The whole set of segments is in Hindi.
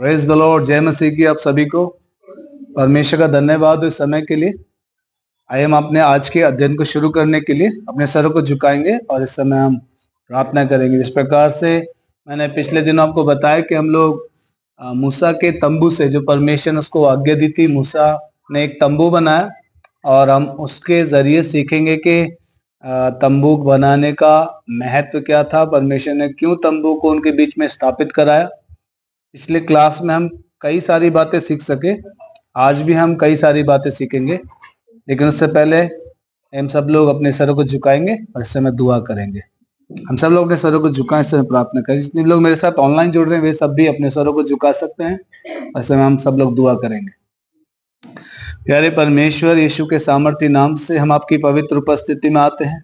Praise the Lord. जय मसीह की आप सभी को। परमेश्वर का धन्यवाद इस समय के लिए। आइए हम अपने आज के अध्ययन को शुरू करने के लिए अपने सरों को झुकाएंगे और इस समय हम प्रार्थना करेंगे। जिस प्रकार से मैंने पिछले दिनों आपको बताया कि हम लोग मूसा के तंबू से, जो परमेश्वर ने उसको आज्ञा दी थी, मूसा ने एक तंबू बनाया और हम उसके जरिए सीखेंगे कि तंबू बनाने का महत्व क्या था, परमेश्वर ने क्यों तंबू को उनके बीच में स्थापित कराया। पिछले क्लास में हम कई सारी बातें सीख सके, आज भी हम कई सारी बातें सीखेंगे, लेकिन उससे पहले हम सब लोग अपने सरों को झुकाएंगे और इस समय दुआ करेंगे। हम सब लोग अपने सरों को झुकाएं, इस समय प्रार्थना करें। जितने लोग मेरे साथ ऑनलाइन जुड़ रहे हैं वे सब भी अपने सरों को झुका सकते हैं और इस समय हम सब लोग दुआ करेंगे। प्यारे परमेश्वर, यीशु के सामर्थ्य नाम से हम आपकी पवित्र उपस्थिति में आते हैं।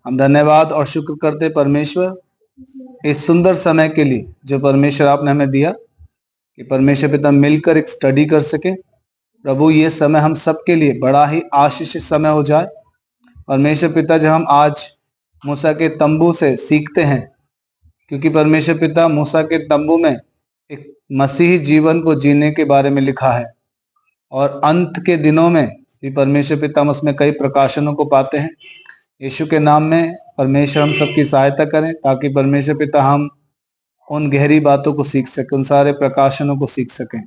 हम धन्यवाद और शुक्र करते परमेश्वर इस सुंदर समय के लिए जो परमेश्वर आपने हमें दिया कि परमेश्वर पिता मिलकर एक स्टडी कर सके। प्रभु, ये समय हम सबके लिए बड़ा ही आशीषित समय हो जाए। परमेश्वर पिता, जब हम आज मूसा के तंबू से सीखते हैं, क्योंकि परमेश्वर पिता मूसा के तंबू में एक मसीही जीवन को जीने के बारे में लिखा है और अंत के दिनों में भी परमेश्वर पिता हम उसमें कई प्रकाशनों को पाते हैं। यीशु के नाम में परमेश्वर हम सबकी सहायता करें ताकि परमेश्वर पिता हम उन गहरी बातों को सीख सकें, उन सारे प्रकाशनों को सीख सकें।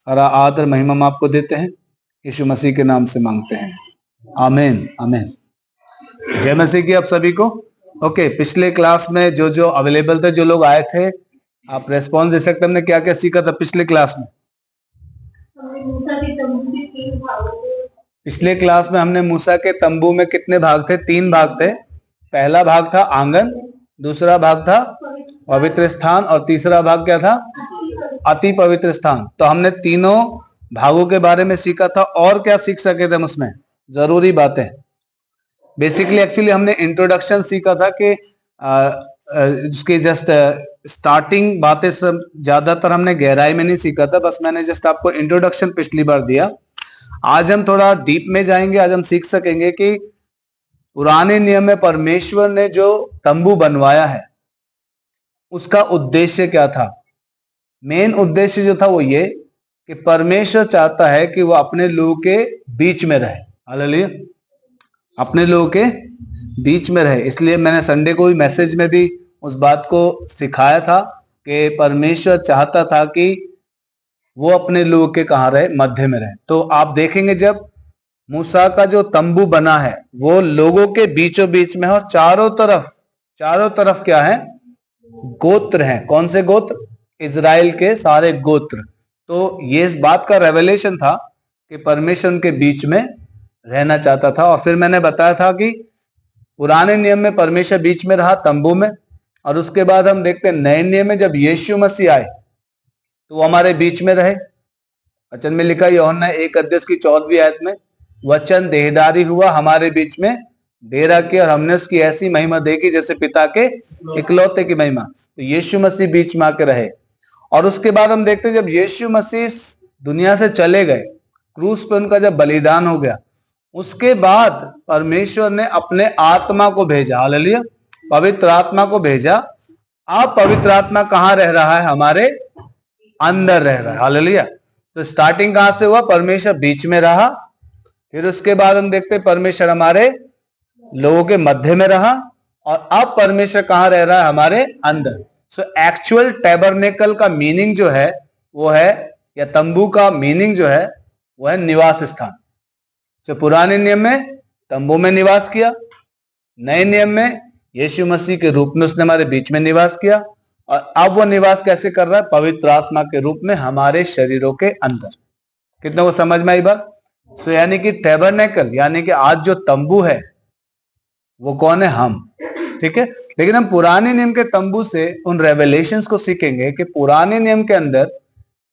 सारा आदर महिमा हम आपको देते हैं, यीशु मसीह के नाम से मांगते हैं, आमीन आमीन। जय मसीह की आप सभी को। ओके, पिछले क्लास में जो जो अवेलेबल थे, जो लोग आए थे, आप रेस्पॉन्स दे सकते हैं। हमने क्या क्या सीखा था पिछले क्लास में? पिछले क्लास में हमने मूसा के तंबू में कितने भाग थे? 3 भाग थे। पहला भाग था आंगन, दूसरा भाग था पवित्र स्थान और तीसरा भाग क्या था? अति पवित्र स्थान। तो हमने तीनों भागों के बारे में सीखा था। और क्या सीख सके थे हम उसमें? जरूरी बातें। बेसिकली एक्चुअली हमने इंट्रोडक्शन सीखा था कि उसके जस्ट स्टार्टिंग बातें सब ज्यादातर हमने गहराई में नहीं सीखा था, बस मैंने जस्ट आपको इंट्रोडक्शन पिछली बार दिया। आज हम थोड़ा डीप में जाएंगे। आज हम सीख सकेंगे कि पुराने नियम में परमेश्वर ने जो तंबू बनवाया है उसका उद्देश्य क्या था। मेन उद्देश्य जो था वो ये कि परमेश्वर चाहता है कि वो अपने लोगों के बीच में रहे। हालेलुया, अपने लोगों के बीच में रहे। इसलिए मैंने संडे को भी मैसेज में भी उस बात को सिखाया था कि परमेश्वर चाहता था कि वो अपने लोगों के कहां रहे? मध्य में रहे। तो आप देखेंगे जब मूसा का जो तंबू बना है वो लोगों के बीचों बीच में है और चारों तरफ क्या है? गोत्र हैं। कौन से गोत्र? इजराइल के सारे गोत्र। तो ये इस बात का रेवलेशन था कि परमेश्वर उनके बीच में रहना चाहता था। और फिर मैंने बताया था कि पुराने नियम में परमेश्वर बीच में रहा तंबू में, और उसके बाद हम देखते हैं नए नियम में जब यीशु मसीह आए तो वो हमारे बीच में रहे। वचन में लिखा यूहन्ना 1:14 में, वचन देहधारी हुआ, हमारे बीच में डेरा किया और हमने उसकी ऐसी महिमा देखी जैसे पिता के इकलौते की महिमा। तो यीशु मसीह बीच में आके रहे। और उसके बाद हम देखते हैं जब यीशु मसीह दुनिया से चले गए, क्रूस पर उनका जब बलिदान हो गया, उसके बाद परमेश्वर ने अपने आत्मा को भेजा। हालेलुया, पवित्र आत्मा को भेजा। अब पवित्र आत्मा कहाँ रह रहा है? हमारे अंदर रह रहा है। हालेलुया। तो स्टार्टिंग कहां से हुआ? परमेश्वर बीच में रहा। फिर उसके बाद हम देखते परमेश्वर हमारे लोगों के मध्य में रहा और अब परमेश्वर कहां रह रहा है? हमारे अंदर। सो एक्चुअल टैबरनेकल का मीनिंग जो है वो है, या तंबू का मीनिंग जो है वो है निवास स्थान। तो पुराने नियम में तंबू में निवास किया, नए नियम में यीशु मसीह के रूप में उसने हमारे बीच में निवास किया, और अब वो निवास कैसे कर रहा है? पवित्र आत्मा के रूप में हमारे शरीरों के अंदर। कितने को समझ में आई बात? सो यानी कि टैबरनेकल यानी कि आज जो तंबू है वो कौन है? हम। ठीक है, लेकिन हम पुराने नियम के तंबू से उन रेवलेशंस को सीखेंगे कि पुराने नियम के अंदर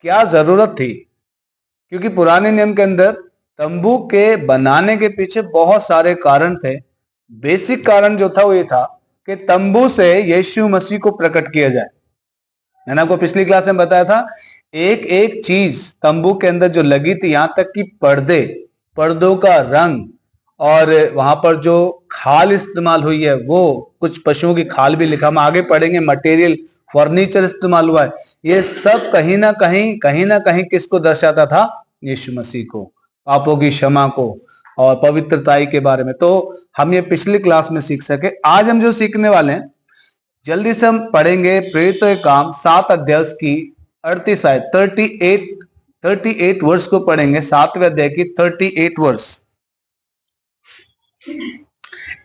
क्या जरूरत थी। क्योंकि पुराने नियम के अंदर तंबू के बनाने के पीछे बहुत सारे कारण थे। बेसिक कारण जो था वो ये था कि तंबू से यीशु मसीह को प्रकट किया जाए। मैंने आपको पिछली क्लास में बताया था, एक एक चीज तंबू के अंदर जो लगी थी, यहां तक कि पर्दों का रंग और वहां पर जो खाल इस्तेमाल हुई है, वो कुछ पशुओं की खाल भी लिखा, हम आगे पढ़ेंगे। मटेरियल फर्नीचर इस्तेमाल हुआ है, ये सब कहीं ना कहीं किसको दर्शाता था? यीशु मसीह को, पापों की क्षमा को और पवित्रताई के बारे में। तो हम ये पिछली क्लास में सीख सके। आज हम जो सीखने वाले हैं, जल्दी से हम पढ़ेंगे प्रेरितों के काम 7 अध्याय की 38 आयत 38 वर्ष को पढ़ेंगे। 7वें अध्याय की 38 वर्ष।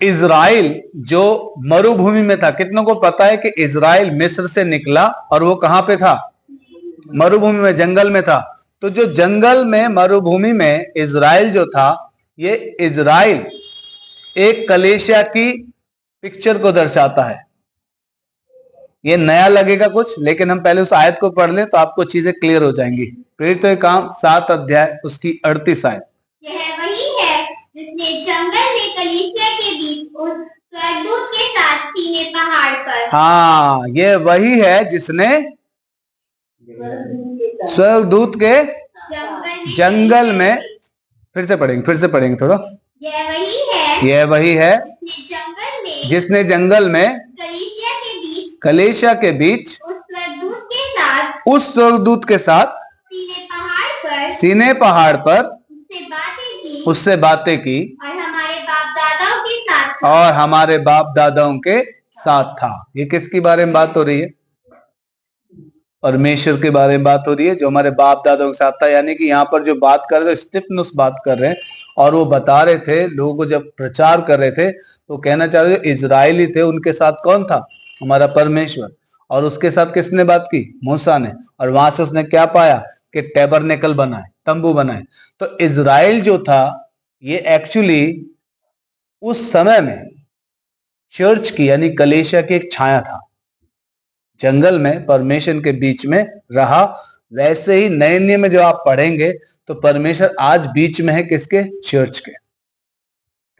इज़राइल जो मरुभूमि में था, कितनों को पता है कि इज़राइल मिस्र से निकला और वो कहां पे था? मरुभूमि में, जंगल में था। तो जो जंगल में, मरुभूमि में इज़राइल जो था, ये इज़राइल एक कलीसिया की पिक्चर को दर्शाता है। ये नया लगेगा कुछ, लेकिन हम पहले उस आयत को पढ़ लें तो आपको चीजें क्लियर हो जाएंगी। प्रेरितों के काम 7 अध्याय उसकी 38 आयत। यह वही है जिसने जंगल में कलीसिया के बीच उस स्वर्गदूत के साथ सीने पहाड़ पर। हाँ, ये वही है जिसने स्वर्गदूत के जंगल में, फिर से पढ़ेंगे थोड़ा। यह वही है जिसने जंगल में कलीसिया के बीच उस स्वर्गदूत के साथ सीने पहाड़ पर उससे बातें की और हमारे बाप दादाओं के साथ था। ये किसके बारे में बात हो रही है? परमेश्वर के बारे में बात हो रही है, जो हमारे बाप दादाओं के साथ था। यानी कि यहाँ पर जो बात कर रहे थे, स्तिफनुस बात कर रहे हैं, और वो बता रहे थे लोगों को, जब प्रचार कर रहे थे तो कहना चाह रहे थे इजरायली थे, उनके साथ कौन था? हमारा परमेश्वर। और उसके साथ किसने बात की? मूसा ने। और वहां से उसने क्या पाया? कि टैबरनेकल बनाए, तंबू बनाए। तो इजराइल जो था, ये एक्चुअली उस समय में चर्च की, यानी कलीसिया की एक छाया था। जंगल में परमेश्वर के बीच में रहा। वैसे ही नए नियम में जो आप पढ़ेंगे तो परमेश्वर आज बीच में है, किसके? चर्च के।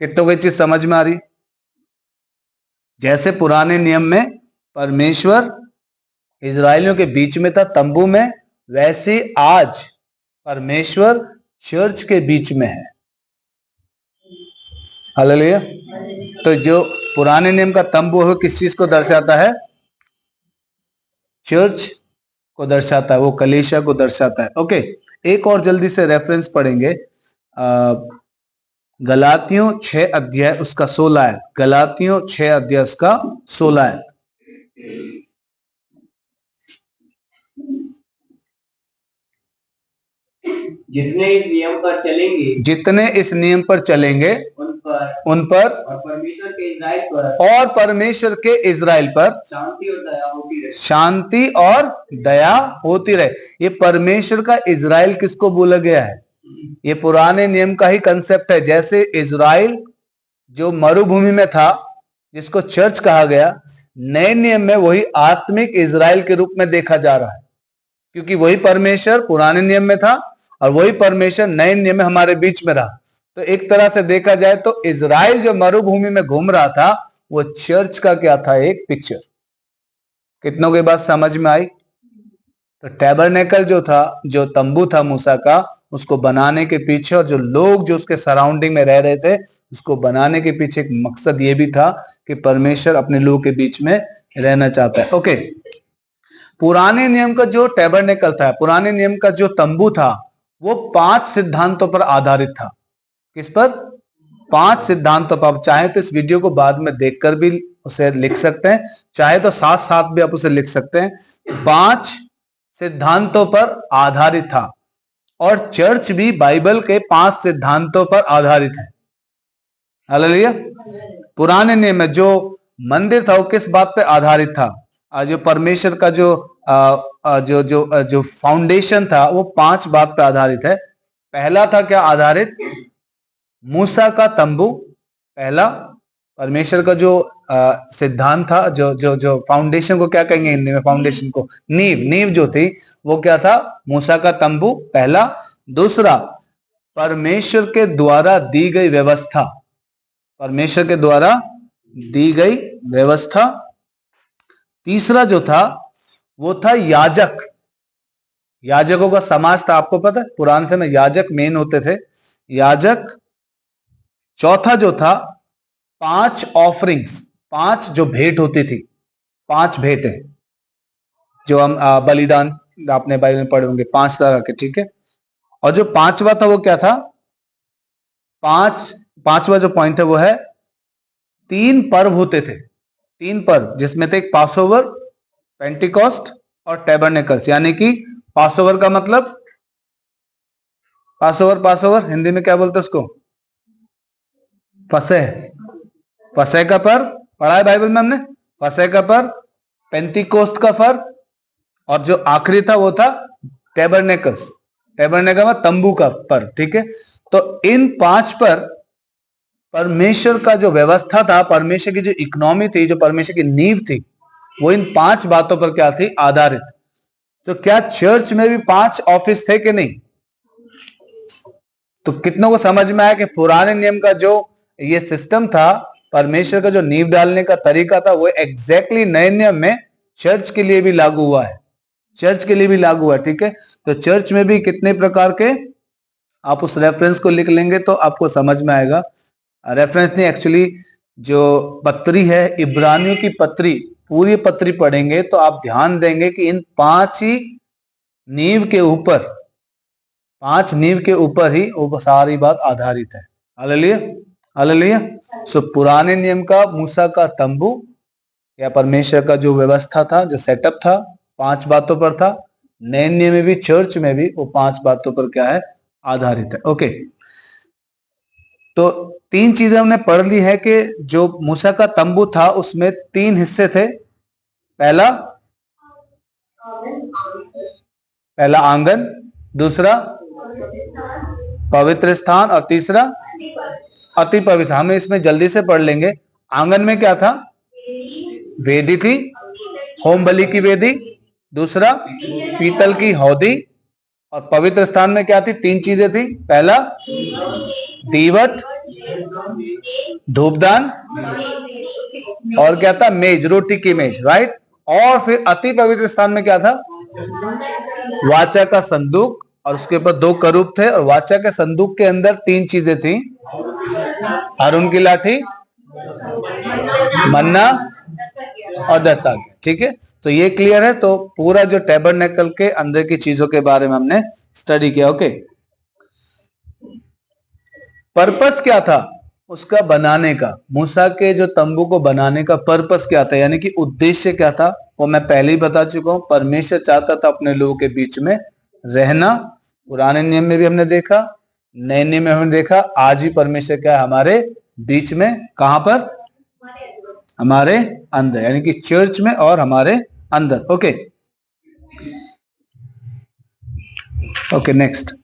कितनों को चीज समझ में आ रही? जैसे पुराने नियम में परमेश्वर इजराइलियों के बीच में था तंबू में, वैसे आज परमेश्वर चर्च के बीच में है। हालेलुया। तो जो पुराने नियम का तंबू है, किस चीज को दर्शाता है? चर्च को दर्शाता है, वो कलीसिया को दर्शाता है। ओके, एक और जल्दी से रेफरेंस पढ़ेंगे। गलातियों 6 अध्याय उसका 16 है। गलातियों 6 अध्याय उसका 16 है। जितने इस नियम पर चलेंगे उन पर और परमेश्वर के इज़राइल पर शांति और दया होती रहे। ये परमेश्वर का इज़राइल किसको बोला गया है? ये पुराने नियम का ही कंसेप्ट है। जैसे इज़राइल जो मरुभूमि में था, जिसको चर्च कहा गया, नए नियम में वही आत्मिक इज़राइल के रूप में देखा जा रहा है, क्योंकि वही परमेश्वर पुराने नियम में था और वही परमेश्वर नए नियम में हमारे बीच में रहा। तो एक तरह से देखा जाए तो इज़राइल जो मरुभूमि में घूम रहा था, वो चर्च का क्या था? एक पिक्चर। कितनों की बात समझ में आई? तो टैबरनेकल जो था, जो तंबू था मूसा का, उसको बनाने के पीछे और जो लोग जो उसके सराउंडिंग में रह रहे थे, उसको बनाने के पीछे एक मकसद ये भी था कि परमेश्वर अपने लोगों के बीच में रहना चाहता है। ओके, पुराने नियम का जो टैबरनेकल था, पुराने नियम का जो तंबू था, वो 5 सिद्धांतों पर आधारित था। किस पर? 5 सिद्धांतों पर। चाहे तो इस वीडियो को बाद में देखकर भी उसे लिख सकते हैं, चाहे तो साथ साथ भी आप उसे लिख सकते हैं। 5 सिद्धांतों पर आधारित था। और चर्च भी बाइबल के 5 सिद्धांतों पर आधारित है। हालेलुया। पुराने नियम में जो मंदिर था, वो किस बात पे आधारित था? जो परमेश्वर का जो फाउंडेशन था, वो 5 बात पे आधारित है। पहला था क्या आधारित? मूसा का तंबू। पहला परमेश्वर का जो सिद्धांत था, जो फाउंडेशन को क्या कहेंगे हिंदी में? फाउंडेशन को नींव जो थी, वो क्या था? मूसा का तंबू, पहला। दूसरा, परमेश्वर के द्वारा दी गई व्यवस्था। परमेश्वर के द्वारा दी गई व्यवस्था। तीसरा जो था, वो था याजक। याजकों का समाज था, आपको पता है, पुराने समय याजक मेन होते थे, याजक। चौथा जो था, 5 ऑफरिंग्स, 5 जो भेंट होती थी, 5 भेंटें। जो हम बलिदान आपने बाइबल में पढ़े होंगे 5 तरह के, ठीक है। और जो 5वां था वो क्या था? पांचवा जो पॉइंट है वो है 3 पर्व होते थे, 3 पर्व, जिसमें थे एक पासओवर, पेंटिकॉस्ट और टैबरनेकल्स। यानी कि पासओवर का मतलब, पासओवर हिंदी में क्या बोलते हैं उसको? फसह का पर्व पढ़ा है बाइबल में हमने, फसह का पर्व, पेंटिकोस्ट का पर्व, और जो आखिरी था वो था टैबरनेकल्स, टैबरनेकल में तंबू का पर्व, ठीक है। तो इन 5 पर परमेश्वर का जो व्यवस्था था, परमेश्वर की जो इकोनॉमी थी, जो परमेश्वर की नींव थी, वो इन 5 बातों पर क्या थी? आधारित। तो क्या चर्च में भी 5 ऑफिस थे कि नहीं? तो कितनों को समझ में आया कि पुराने नियम का जो ये सिस्टम था, परमेश्वर का जो नींव डालने का तरीका था, वो एग्जैक्टली नए नियम में चर्च के लिए भी लागू हुआ है, चर्च के लिए भी लागू हुआ है, ठीक है। तो चर्च में भी कितने प्रकार के, आप उस रेफरेंस को लिख लेंगे तो आपको समझ में आएगा। रेफरेंस नहीं, एक्चुअली जो पत्री है, इब्रानियों की पत्री, पूरी पत्री पढ़ेंगे तो आप ध्यान देंगे कि इन 5 ही नींव के ऊपर, 5 नींव के ऊपर ही वो सारी बात आधारित है। Hallelujah, hallelujah. सो पुराने नियम का मूसा का तंबू या परमेश्वर का जो व्यवस्था था, जो सेटअप था, 5 बातों पर था। नए नियम में भी, चर्च में भी वो 5 बातों पर क्या है? आधारित है। ओके, तो 3 चीजें हमने पढ़ ली है कि जो मूसा का तंबू था उसमें 3 हिस्से थे। पहला आंगन, दूसरा पवित्र स्थान, और तीसरा अति पवित्र। हम इसमें जल्दी से पढ़ लेंगे। आंगन में क्या था? वेदी थी, होम बलि की वेदी, दूसरा पीतल की हौदी, और पवित्र स्थान में क्या थी? 3 चीजें थी। पहला दीवट, धूपदान, और क्या था? मेज, रोटी की मेज, राइट। और फिर अति पवित्र स्थान में क्या था? वाचा का संदूक, और उसके ऊपर 2 करूब थे, और वाचा के संदूक के अंदर 3 चीजें थी। हारून की लाठी, मन्ना और 10 आज्ञा, ठीक है। तो ये क्लियर है। तो पूरा जो टैबरनेकल के अंदर की चीजों के बारे में हमने स्टडी किया। ओके, पर्पस क्या था उसका बनाने का? मूसा के जो तंबू को बनाने का पर्पस क्या था, यानी कि उद्देश्य क्या था, वो मैं पहले ही बता चुका हूं। परमेश्वर चाहता था अपने लोगों के बीच में रहना। पुराने नियम में भी हमने देखा, नए नियम में हमने देखा, आज भी परमेश्वर क्या है? हमारे बीच में। कहां पर? हमारे अंदर, यानी कि चर्च में और हमारे अंदर। Okay, okay, next.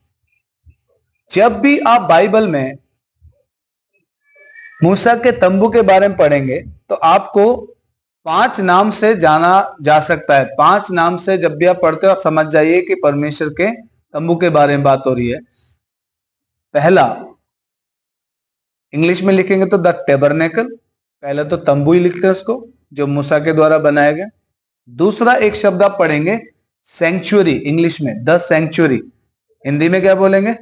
जब भी आप बाइबल में मूसा के तंबू के बारे में पढ़ेंगे तो आपको 5 नाम से जाना जा सकता है। 5 नाम से जब भी आप पढ़ते हो आप समझ जाइए कि परमेश्वर के तंबू के बारे में बात हो रही है। पहला, इंग्लिश में लिखेंगे तो द टैबरनेकल, पहले तो तंबू ही लिखते हैं उसको, जो मूसा के द्वारा बनाया गया। दूसरा एक शब्द आप पढ़ेंगे सैंक्चुअरी, इंग्लिश में द सैंक्चुअरी, हिंदी में क्या बोलेंगे?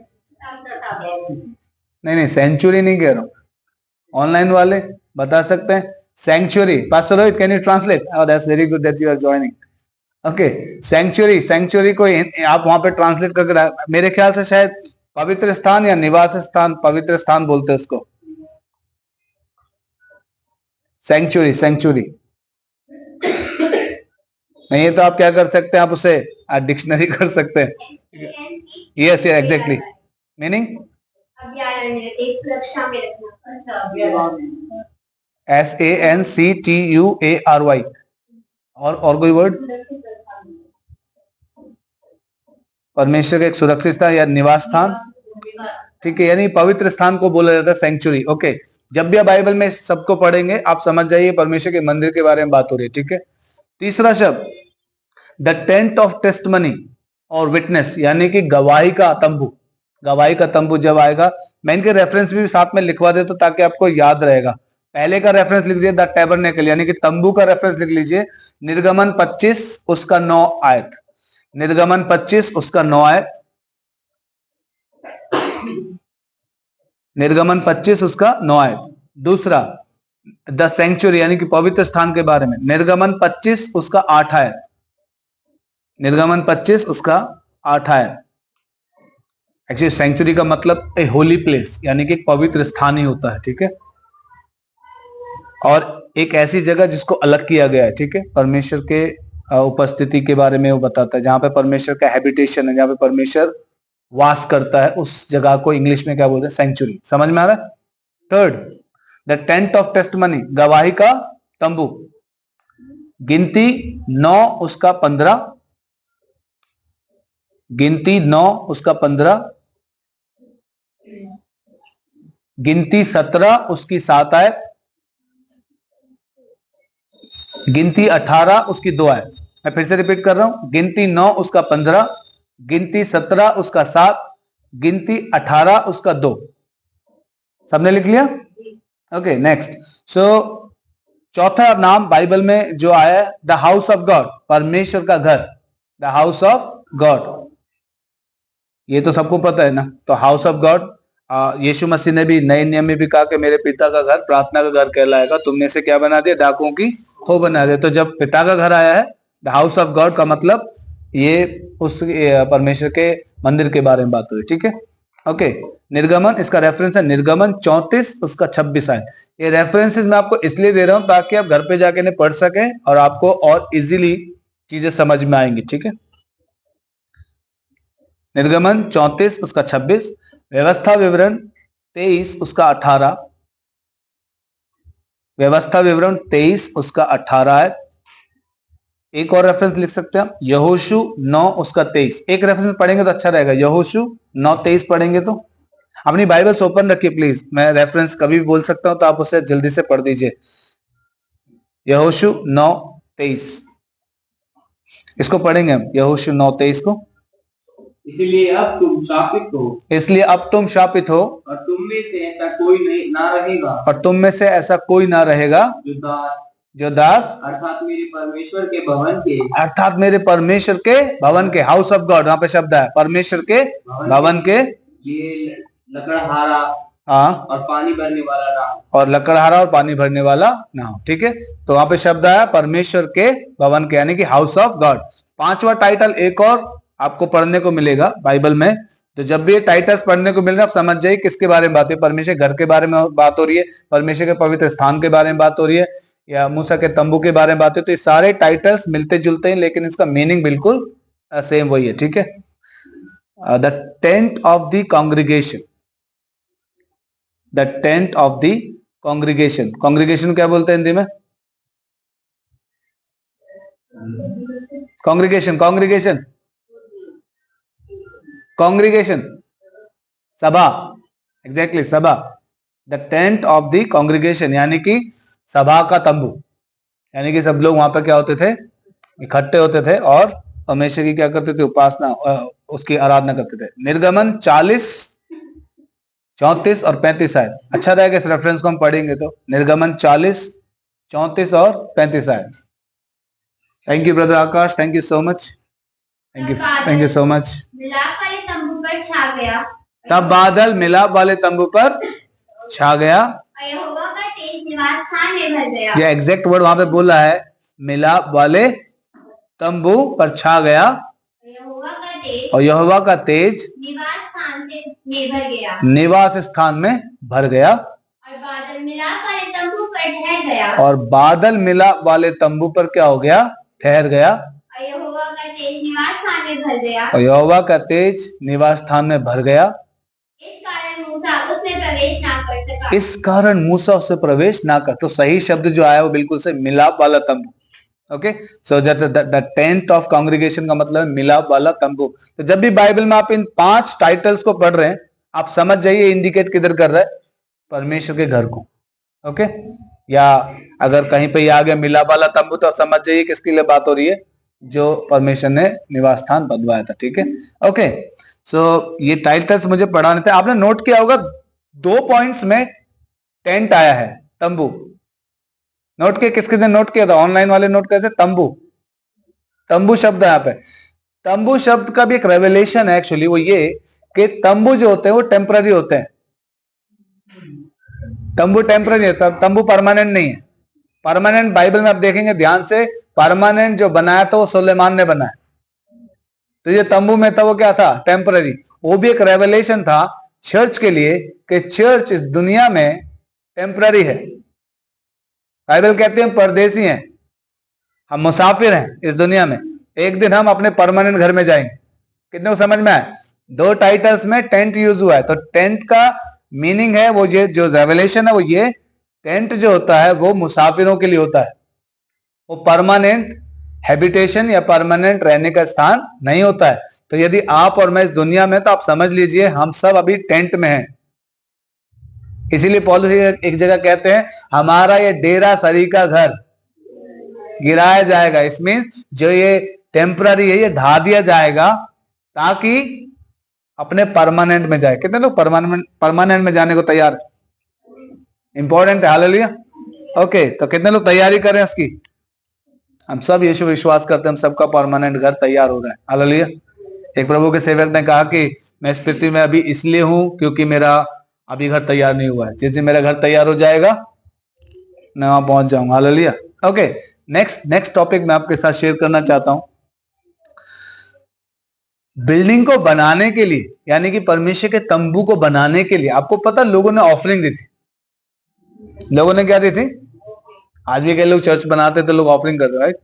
नहीं, सेंचुरी नहीं कह रहा हूं, ऑनलाइन वाले बता सकते हैं। Sanctuary, pastor Rohit, can you translate? Oh, that's very good that you are joining. Okay, sanctuary को आप वहां पे ट्रांसलेट करके, मेरे ख्याल से शायद पवित्र स्थान या निवास स्थान, पवित्र स्थान बोलते हैं उसको, सैंक्चुअरी। नहीं है तो आप क्या कर सकते हैं? आप उसे डिक्शनरी कर सकते हैं। Yes, exactly, meaning SANCTUARY। और कोई वर्ड? परमेश्वर का एक सुरक्षित स्थान या निवास स्थान, ठीक है, यानी पवित्र स्थान को बोला जाता है सैंक्चुअरी। ओके, जब भी आप बाइबल में सबको पढ़ेंगे आप समझ जाइए परमेश्वर के मंदिर के बारे में बात हो रही है, ठीक है। तीसरा शब्द द टेंट ऑफ टेस्टमनी और विटनेस, यानी कि गवाही का तंबू। गवाही का तंबू जब आएगा, मैं इनके रेफरेंस भी साथ में लिखवा देता हूं ताकि आपको याद रहेगा। पहले का रेफरेंस लिख दिया द टैबरनेकल, यानी कि तंबू का रेफरेंस लिख लीजिए, निर्गमन 25 उसका 9 आयत, निर्गमन 25 उसका 9 आयत, निर्गमन 25 उसका 9 आयत। दूसरा द सैंक्चुअरी, यानी कि पवित्र स्थान के बारे में, निर्गमन 25 उसका 8 आयत, निर्गमन 25 उसका 8 आयत। एक्चुअली सेंचुरी का मतलब ए होली प्लेस, यानी कि एक पवित्र स्थान ही होता है, ठीक है, और एक ऐसी जगह जिसको अलग किया गया है, ठीक है, परमेश्वर के उपस्थिति के बारे में वो बताता है, जहां पे परमेश्वर का हैबिटेशन है, जहां पे परमेश्वर वास करता है, उस जगह को इंग्लिश में क्या बोलते हैं, सेंचुरी। समझ में आ रहा है? Third, the tent of testimony, गवाही का तंबू, गिनती 9 उसका 15, गिनती 9 उसका 15, गिनती 17 उसकी 7 आयत, गिनती 18 उसकी 2 आयत। मैं फिर से रिपीट कर रहा हूं, गिनती 9 उसका 15, गिनती 17 उसका 7, गिनती 18 उसका 2। सबने लिख लिया? Okay, next. सो चौथा नाम बाइबल में जो आया है, द हाउस ऑफ गॉड, परमेश्वर का घर, द हाउस ऑफ गॉड, ये तो सबको पता है ना। तो हाउस ऑफ गॉड, यीशु मसीह ने भी नए नियम में भी कहा कि मेरे पिता का घर प्रार्थना का घर कहलाएगा, तुमने से क्या बना दिया, डाकुओं की खो बना दिया। तो जब पिता का घर आया है, द हाउस ऑफ गॉड का मतलब ये उस परमेश्वर के मंदिर के बारे में बात हुई, ठीक है। ओके, निर्गमन, इसका रेफरेंस है निर्गमन 34 उसका 26 आयत। ये रेफरेंसेस मैं आपको इसलिए दे रहा हूं ताकि आप घर पे जाके इन्हें पढ़ सकें और आपको और इजीली चीजें समझ में आएंगी, ठीक है। निर्गमन 34 उसका 26, व्यवस्था विवरण 23 उसका 18, व्यवस्था विवरण 23 उसका 18 है। एक और रेफरेंस लिख सकते हैं हम, यहोशू 9 उसका 23। एक रेफरेंस पढ़ेंगे तो अच्छा रहेगा, यहोशू 9:23 पढ़ेंगे तो। अपनी बाइबल्स ओपन रखिए प्लीज, मैं रेफरेंस कभी भी बोल सकता हूं तो आप उसे जल्दी से पढ़ दीजिए। यहोशू 9:23, इसको पढ़ेंगे हम, यहोशू 9:23 को। इसलिए अब तुम शापित हो, इसलिए अब तुम शापित हो, और तुम में से ऐसा कोई नहीं ना रहेगा, और तुम में से ऐसा कोई ना रहेगा जो दास अर्थात मेरे परमेश्वर के भवन के, अर्थात मेरे परमेश्वर के भवन के, हाउस ऑफ गॉड, वहां पे शब्द है, परमेश्वर के भवन के लिए लकड़हारा हाँ और पानी भरने वाला ना हो, और लकड़हारा और पानी भरने वाला ना हो, ठीक है। तो वहां पे शब्द आया परमेश्वर के भवन के, यानी कि हाउस ऑफ गॉड। पांचवा टाइटल एक और आपको पढ़ने को मिलेगा बाइबल में। तो जब भी ये टाइटल्स पढ़ने को मिलेगा, आप समझ जाइए किसके बारे में बात है, परमेश्वर घर के बारे में बात हो रही है, परमेश्वर के पवित्र स्थान के बारे में बात हो रही है, या मूसा के तंबू के बारे में बात है। तो ये सारे टाइटल्स मिलते जुलते हैं, लेकिन इसका मीनिंग बिल्कुल सेम वही है, ठीक है। The tent of the congregation, the tent of the congregation, congregation क्या बोलते हैं हिंदी में, कॉन्ग्रीगेशन, कॉन्ग्रीगेशन, कॉन्ग्रीगेशन, सभा, एग्जैक्टली सभा। The tent of the congregation यानी कि सभा का तंबू, यानी कि सब लोग वहां पर क्या होते थे, इकट्ठे होते थे और परमेश्वर की क्या करते थे, उपासना, उसकी आराधना करते थे। निर्गमन 40, 34 और 35 आयत। अच्छा रहेगा इस रेफरेंस को हम पढ़ेंगे तो, निर्गमन 40, 34 और 35 आयत। Thank you brother Akash, thank you so much, thank you so much. मिलाप वाले तंबू पर छा गया, तब बादल मिलाप वाले तंबू पर छा गया, यहोवा का तेज निवास स्थान में भर गया। ये एग्जैक्ट वर्ड वहां पे बोला है, मिलाप वाले तंबू पर छा गया, और यहोवा का तेज निवास स्थान में भर गया, निवास स्थान में भर गया, और बादल मिलाप वाले तंबू पर ठहर गया, और बादल मिलाप वाले तंबू पर क्या हो गया, ठहर गया, और यहोवा का तेज निवास स्थान में भर गया, और यहोवा का तेज निवास स्थान में भर गया। इस कारण मूसा उसमें प्रवेश ना कर सका, इस कारण मूसा उससे प्रवेश ना कर। तो सही शब्द जो आया वो बिल्कुल से मिलाप वाला तंबू। Okay, so the tent of congregation का मतलब है मिलाप वाला तंबू। तो जब भी बाइबल में आप इन 5 टाइटल्स को पढ़ रहे हैं, आप समझ जाइए इंडिकेट किधर कर रहा है, परमेश्वर के घर को। ओके, या अगर कहीं पे आ गया मिलाप वाला तंबू, तो समझ जाइए किसके लिए बात हो रही है, जो परमेश्वर ने निवास स्थान बदलवाया था, ठीक है। ओके, सो ये टाइटल्स मुझे पढ़ाने थे। आपने नोट किया होगा 2 पॉइंट्स में टेंट आया है, तंबू नोट किया, किस किसने नोट किया था, ऑनलाइन वाले नोट करते, तंबू, तंबू शब्द है यहाँ पे। तंबू शब्द का भी एक रेवलेशन है एक्चुअली, वो ये कि तंबू जो होते हैं वो टेम्पररी होते हैं। तंबू टेम्पररी है, तंबू परमानेंट नहीं है। परमानेंट बाइबल में आप देखेंगे ध्यान से, परमानेंट जो बनाया था वो सुलेमान ने बनाया, तो ये तंबू में था वो क्या था? टेम्पररी। वो भी एक रेवलेशन था चर्च के लिए कि चर्च इस दुनिया में टेम्पररी है। बाइबल कहते हैं हम परदेसी हैं, हम मुसाफिर हैं इस दुनिया में, एक दिन हम अपने परमानेंट घर में जाएंगे। कितने को समझ में आया? 2 टाइटल्स में टेंट यूज हुआ है, तो टेंट का मीनिंग है वो, ये जो रेवलेशन है वो ये टेंट जो होता है वो मुसाफिरों के लिए होता है, वो परमानेंट हैबिटेशन या परमानेंट रहने का स्थान नहीं होता है। तो यदि आप और मैं इस दुनिया में, तो आप समझ लीजिए हम सब अभी टेंट में हैं। इसीलिए पौलुस एक जगह कहते हैं हमारा ये डेरा सरी का घर गिराया जाएगा। इसमें जो ये टेम्पररी है ये ढा दिया जाएगा ताकि अपने परमानेंट में जाए। कितने लोग परमानेंट में जाने को तैयार है? इंपॉर्टेंट है। हालेलुया। ओके, तो कितने लोग तैयारी कर रहे हैं इसकी? हम सब यीशु विश्वास करते हैं हम सबका परमानेंट घर तैयार हो रहा है। हालेलुया। एक प्रभु के सेवक ने कहा कि मैं इस पृथ्वी में अभी इसलिए हूं क्योंकि मेरा अभी घर तैयार नहीं हुआ है। जिस दिन मेरा घर तैयार हो जाएगा मैं वहां पहुंच जाऊंगा। हालेलुया। ओके, नेक्स्ट टॉपिक मैं आपके साथ शेयर करना चाहता हूं। बिल्डिंग को बनाने के लिए, यानी कि परमेश्वर के तंबू को बनाने के लिए, आपको पता लोगों ने ऑफरिंग दी थी। लोगों ने क्या दी थी? आज भी कई लोग चर्च बनाते थे, लोग ऑफरिंग करते, राइट?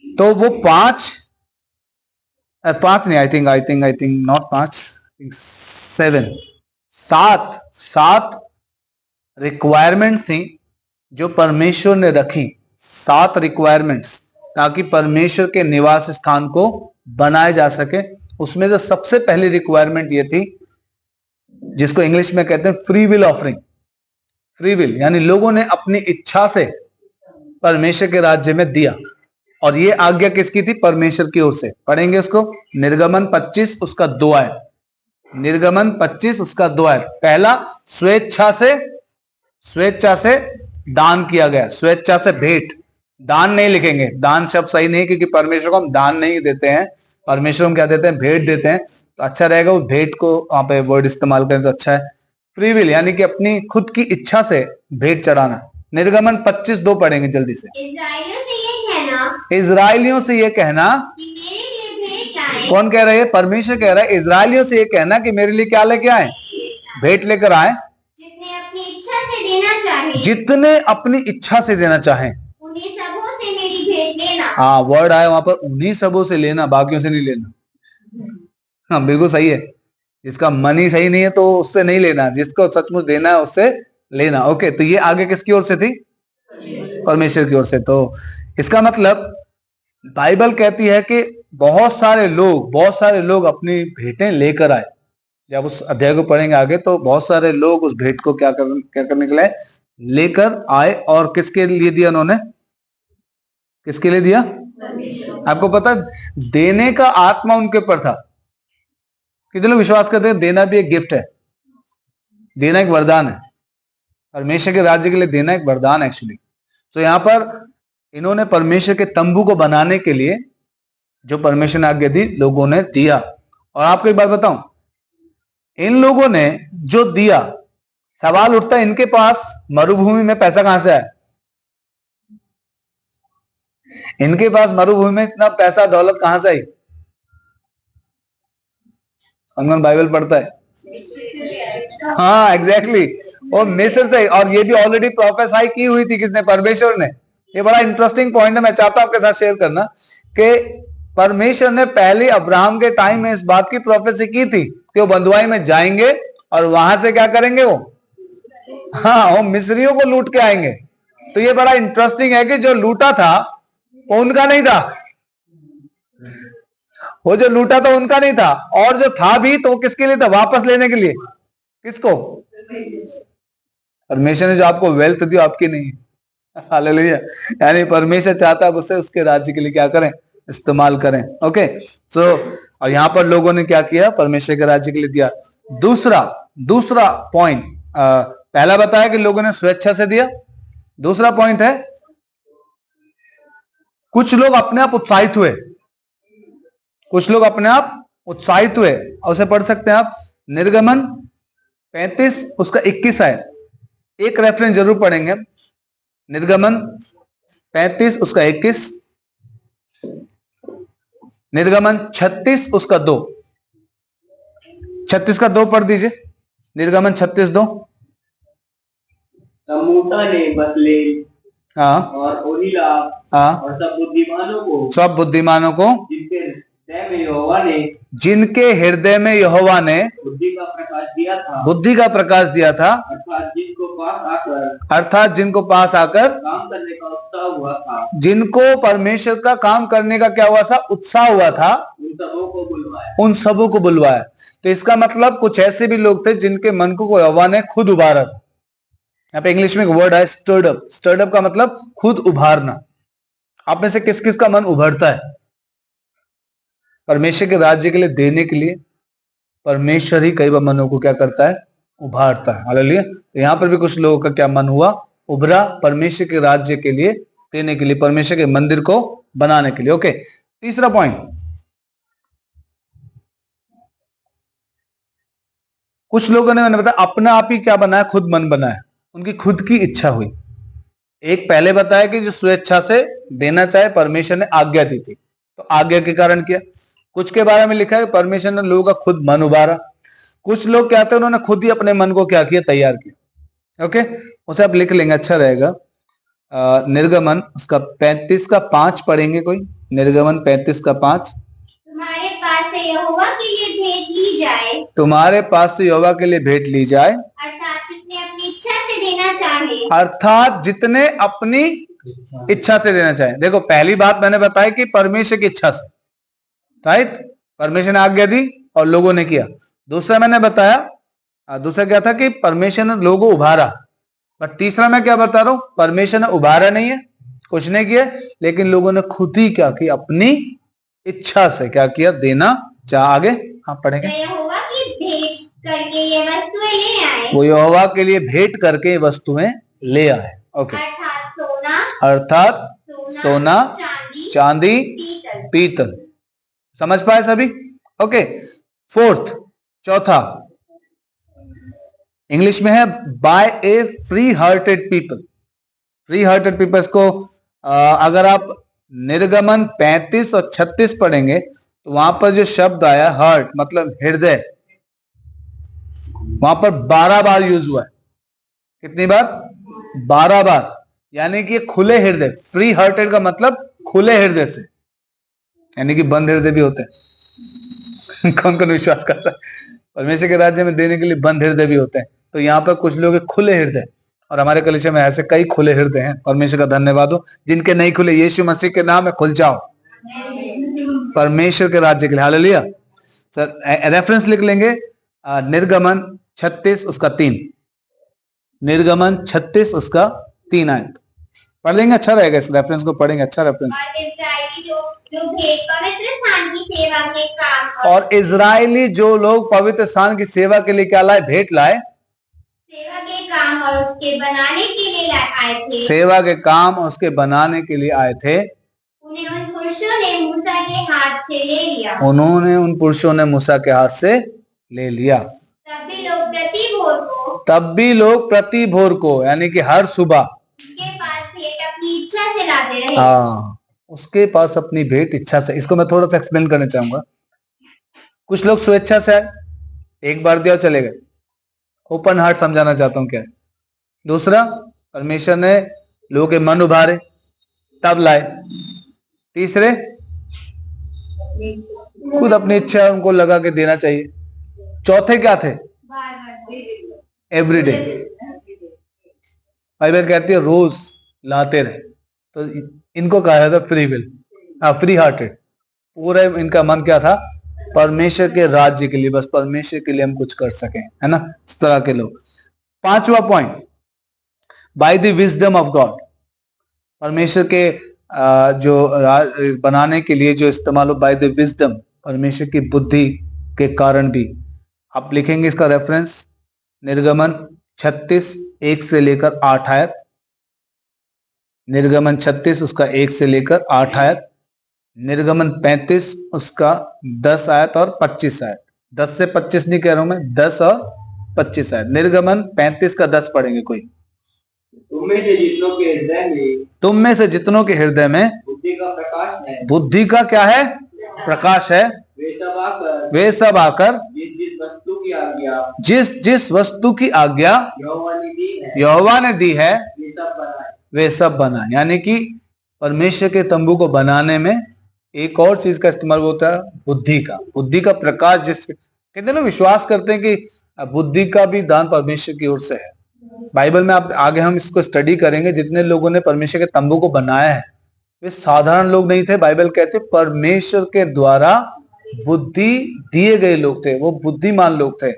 तो वो पांच नहीं, आई थिंक नॉट 5, 7 रिक्वायरमेंट्स थी जो परमेश्वर ने रखी। 7 रिक्वायरमेंट्स, ताकि परमेश्वर के निवास स्थान को बनाए जा सके। उसमें से सबसे पहली रिक्वायरमेंट ये थी जिसको इंग्लिश में कहते हैं free will offering. Free will यानी लोगों ने अपनी इच्छा से परमेश्वर के राज्य में दिया। और ये आज्ञा किसकी थी? परमेश्वर की ओर से। पढ़ेंगे उसको, निर्गमन 25 उसका 2 आयत। निर्गमन 25 उसका 2 आयत। पहला, स्वेच्छा से दान किया गया, स्वेच्छा से भेंट। दान नहीं लिखेंगे, दान शब्द सही नहीं, क्योंकि परमेश्वर को हम दान नहीं देते हैं, परमेश्वर को क्या देते हैं? भेंट देते हैं। तो अच्छा रहेगा उस भेंट को वहां पे वर्ड इस्तेमाल करें तो अच्छा है। फ्री विल यानी कि अपनी खुद की इच्छा से भेंट चढ़ाना। निर्गमन 25:2 पढ़ेंगे जल्दी से। इजराइलियों से ये कहना कि मेरे लिए भेंट लाएं। कौन कह रहे हैं? परमेश्वर कह रहा है इजराइलियों से ये कहना कि मेरे लिए क्या लेके आए? भेंट लेकर आए। जितने अपनी इच्छा से देना चाहे, जितने अपनी इच्छा से देना चाहें, उन्हीं सबों से मेरी भेंट लेना। हाँ, वर्ड आया वहां पर, उन्हीं सबों से लेना, बाकियों से नहीं लेना। हाँ, बिल्कुल सही है। जिसका मन ही सही नहीं है तो उससे नहीं लेना, जिसको सचमुच देना है उससे लेना। ओके, तो ये आगे किसकी ओर से थी? परमेश्वर की ओर से। तो इसका मतलब बाइबल कहती है कि बहुत सारे लोग अपनी भेंटें लेकर आए। जब उस अध्याय को पढ़ेंगे आगे तो बहुत सारे लोग उस भेंट को क्या करने के लिए लेकर आए। और किसके लिए दिया उन्होंने? किसके लिए दिया? आपको पता देने का आत्मा उनके ऊपर था। कितने लोग विश्वास करते हैं देना भी एक गिफ्ट है, देना एक वरदान है। परमेश्वर के राज्य के लिए देना एक वरदान है एक्चुअली। तो यहां पर इन्होंने परमेश्वर के तंबू को बनाने के लिए जो परमेश्वर ने आज्ञा दी, लोगों ने दिया। और आपको एक बात बताऊं, इन लोगों ने जो दिया, सवाल उठता है इनके पास मरुभूमि में पैसा कहां से आया? इनके पास मरुभूमि में इतना पैसा दौलत कहां से आई? कौन बाइबल पढ़ता है? हाँ, एग्जैक्टली, वो मिस्र से। और ये भी ऑलरेडी प्रोफेसाई की हुई थी, किसने? परमेश्वर ने। ये बड़ा इंटरेस्टिंग पॉइंट है, मैं चाहता हूं आपके साथ शेयर करना कि परमेश्वर ने पहले अब्राहम के टाइम में इस बात की प्रोफेसी की थी कि वो बंधुआई में जाएंगे और वहां से क्या करेंगे? वो मिस्रियों को लूट के आएंगे। तो ये बड़ा इंटरेस्टिंग है कि जो लूटा था वो उनका नहीं था, वो जो लूटा था उनका नहीं था, और जो था भी तो वो किसके लिए था? वापस लेने के लिए। किसको? परमेश्वर ने जो आपको वेल्थ दी आपकी नहीं है। हालेलुया। यानी परमेश्वर चाहता है उससे उसके राज्य के लिए क्या करें? इस्तेमाल करें। ओके, सो और यहां पर लोगों ने क्या किया? परमेश्वर के राज्य के लिए दिया। दूसरा पॉइंट, पहला बताया कि लोगों ने स्वेच्छा से दिया। दूसरा पॉइंट है कुछ लोग अपने आप उत्साहित हुए। कुछ लोग अपने आप उत्साहित हुए। और उसे पढ़ सकते हैं आप, निर्गमन 35 उसका 21 है। एक रेफरेंस जरूर पढ़ेंगे, निर्गमन 35 उसका 21। निर्गमन 36 उसका 2, 36 का 2 पढ़ दीजिए। निर्गमन 36:2। तब मूसा ने बसलेल हाँ और ओहीलाब हाँ, और सब बुद्धिमानों को जिनके हृदय में यहोवा ने बुद्धि का प्रकाश दिया था, अर्थात जिनको पास आकर काम करने का उत्साह हुआ था, जिनको परमेश्वर का काम करने का क्या हुआ था, उत्साह हुआ था, उन सबों को बुलवाया। तो इसका मतलब कुछ ऐसे भी लोग थे जिनके मन को यहोवा ने खुद उभारा था। यहाँ पे इंग्लिश में एक वर्ड है स्टर्ड अप। स्टर्ड अप का मतलब खुद उभारना। आप में से किस किस का मन उभरता है परमेश्वर के राज्य के लिए देने के लिए? परमेश्वर ही कई बार मनों को क्या करता है, उभारता है। हालेलुया। तो यहाँ पर भी कुछ लोगों का क्या मन हुआ, उभरा परमेश्वर के राज्य के लिए देने के लिए, परमेश्वर के मंदिर को बनाने के लिए। ओके, तीसरा पॉइंट, कुछ लोगों ने, मैंने बताया अपना आप ही क्या बनाया, खुद मन बनाया, उनकी खुद की इच्छा हुई। एक पहले बताया कि जो स्वेच्छा से देना चाहे, परमेश्वर ने आज्ञा दी थी तो आज्ञा के कारण किया। कुछ के बारे में लिखा है परमेश्वर ने लोगों का खुद मन उभारा। कुछ लोग क्या थे, उन्होंने खुद ही अपने मन को क्या किया, तैयार किया। ओके, उसे आप लिख लेंगे, अच्छा रहेगा। निर्गमन उसका 35 का 5 पढ़ेंगे कोई? निर्गमन 35 का 5। तुम्हारे पास से यहोवा के लिए भेंट ली जाए, तुम्हारे पास से यहोवा के लिए भेंट ली जाए, अर्थात जितने अपनी इच्छा से देना चाहे, अर्थात जितने अपनी इच्छा से देना चाहे। देखो, पहली बात मैंने बताई कि परमेश्वर की इच्छा से, राइट, परमेश्वर ने आज्ञा दी और लोगों ने किया। दूसरा मैंने बताया, दूसरा क्या था कि परमेश्वर ने लोगों को उभारा। बट तीसरा मैं क्या बता रहा हूं, परमेश्वर ने उभारा नहीं है, कुछ नहीं किया, लेकिन लोगों ने खुद ही क्या किया, अपनी इच्छा से क्या किया, देना चाह। आगे हाँ पढ़ेंगे। यहोवा की भेंट करके ये वस्तुएं ले आए, वो यहोवा के लिए भेंट करके ये वस्तुएं ले आए। ओके, अर्थात सोना, चांदी, पीतल। समझ पाए सभी? ओके, फोर्थ, चौथा, इंग्लिश में है by a free hearted people. Free hearted peoples को अगर आप निर्गमन 35 और 36 पढ़ेंगे तो वहां पर जो शब्द आया हार्ट मतलब हृदय, वहां पर 12 बार यूज हुआ है। कितनी बार? 12 बार। यानी कि खुले हृदय, फ्री हार्टेड का मतलब खुले हृदय से, यानी कि बंद हृदय भी होते हैं। कौन कौन विश्वास करता है परमेश्वर के राज्य में देने के लिए बंद हृदय भी होते हैं? तो यहाँ पर कुछ लोग खुले हृदय, और हमारे कलीसिया में ऐसे कई खुले हृदय हैं। परमेश्वर का धन्यवाद हो। जिनके नहीं खुले, यीशु मसीह के नाम में खुल जाओ परमेश्वर के राज्य के लिए। हालेलुया। सर रेफरेंस लिख लेंगे, निर्गमन 36 उसका 3। निर्गमन 36 उसका 3 आयत पढ़ लेंगे, अच्छा रहेगा। इस रेफरेंस को पढ़ेंगे, अच्छा रेफरेंस। और इजरायली जो लोग पवित्र स्थान की सेवा के लिए क्या लाए, भेंट लाए, सेवा के काम और उसके बनाने के लिए आए थे। सेवा के काम और उसके बनाने के लिए आए थे। उन्हें उन पुरुषों ने मूसा के हाथ से ले लिया। उन्होंने उन पुरुषों ने मूसा के हाथ से ले लिया। तब भी लोग प्रति भोर को यानी कि हर सुबह उसके पास भेंट अपनी इच्छा से लाते रहे। हाँ, उसके पास अपनी भेंट इच्छा से। इसको मैं थोड़ा सा एक्सप्लेन करना चाहूंगा। कुछ लोग स्वेच्छा से आए, एक बार दिया चले गए। ओपन हार्ट समझाना चाहता हूं क्या है। दूसरा, परमेश्वर ने लोगों के मन उभारे तब लाए। तीसरे, खुद अपनी इच्छा उनको लगा के देना चाहिए। चौथे क्या थे, एवरीडे। बाइबल कहती है रोज लाते रहे। तो इनको कहा जाता फ्री विल, फ्री हार्टेड। पूरा इनका मन क्या था, परमेश्वर के राज्य के लिए, बस परमेश्वर के लिए हम कुछ कर सकें, है ना, इस तरह के लोग। पांचवा point, by the wisdom of God. परमेश्वर के जो बनाने के लिए जो इस्तेमाल हो, बाय द विजडम, परमेश्वर की बुद्धि के कारण भी। आप लिखेंगे इसका रेफरेंस, निर्गमन 36 1 से लेकर 8 आयत। निर्गमन 36 उसका 1 से लेकर 8 आयत। निर्गमन 35 उसका 10 आयत और 25 आयत। 10 से 25 नहीं कह रहा हूं मैं, 10 और 25 आयत। निर्गमन 35 का 10 पढ़ेंगे कोई? तुम में से जितनों के हृदय में बुद्धि का प्रकाश है। बुद्धि का क्या है? प्रकाश है, वे सब आकर जिस जिस वस्तु की आज्ञा यहोवा ने दी है, यहोवा ने दी है वे सब बनाए। वे सब बनाए। यानी कि परमेश्वर के तंबू को बनाने में एक और चीज का इस्तेमाल होता है, बुद्धि का प्रकाश। जिस कितने लोग विश्वास करते हैं कि बुद्धि का भी दान परमेश्वर की ओर से है। बाइबल में आप आगे हम इसको स्टडी करेंगे। जितने लोगों ने परमेश्वर के तंबू को बनाया है वे साधारण लोग नहीं थे। बाइबल कहते परमेश्वर के द्वारा बुद्धि दिए गए लोग थे, वो बुद्धिमान लोग थे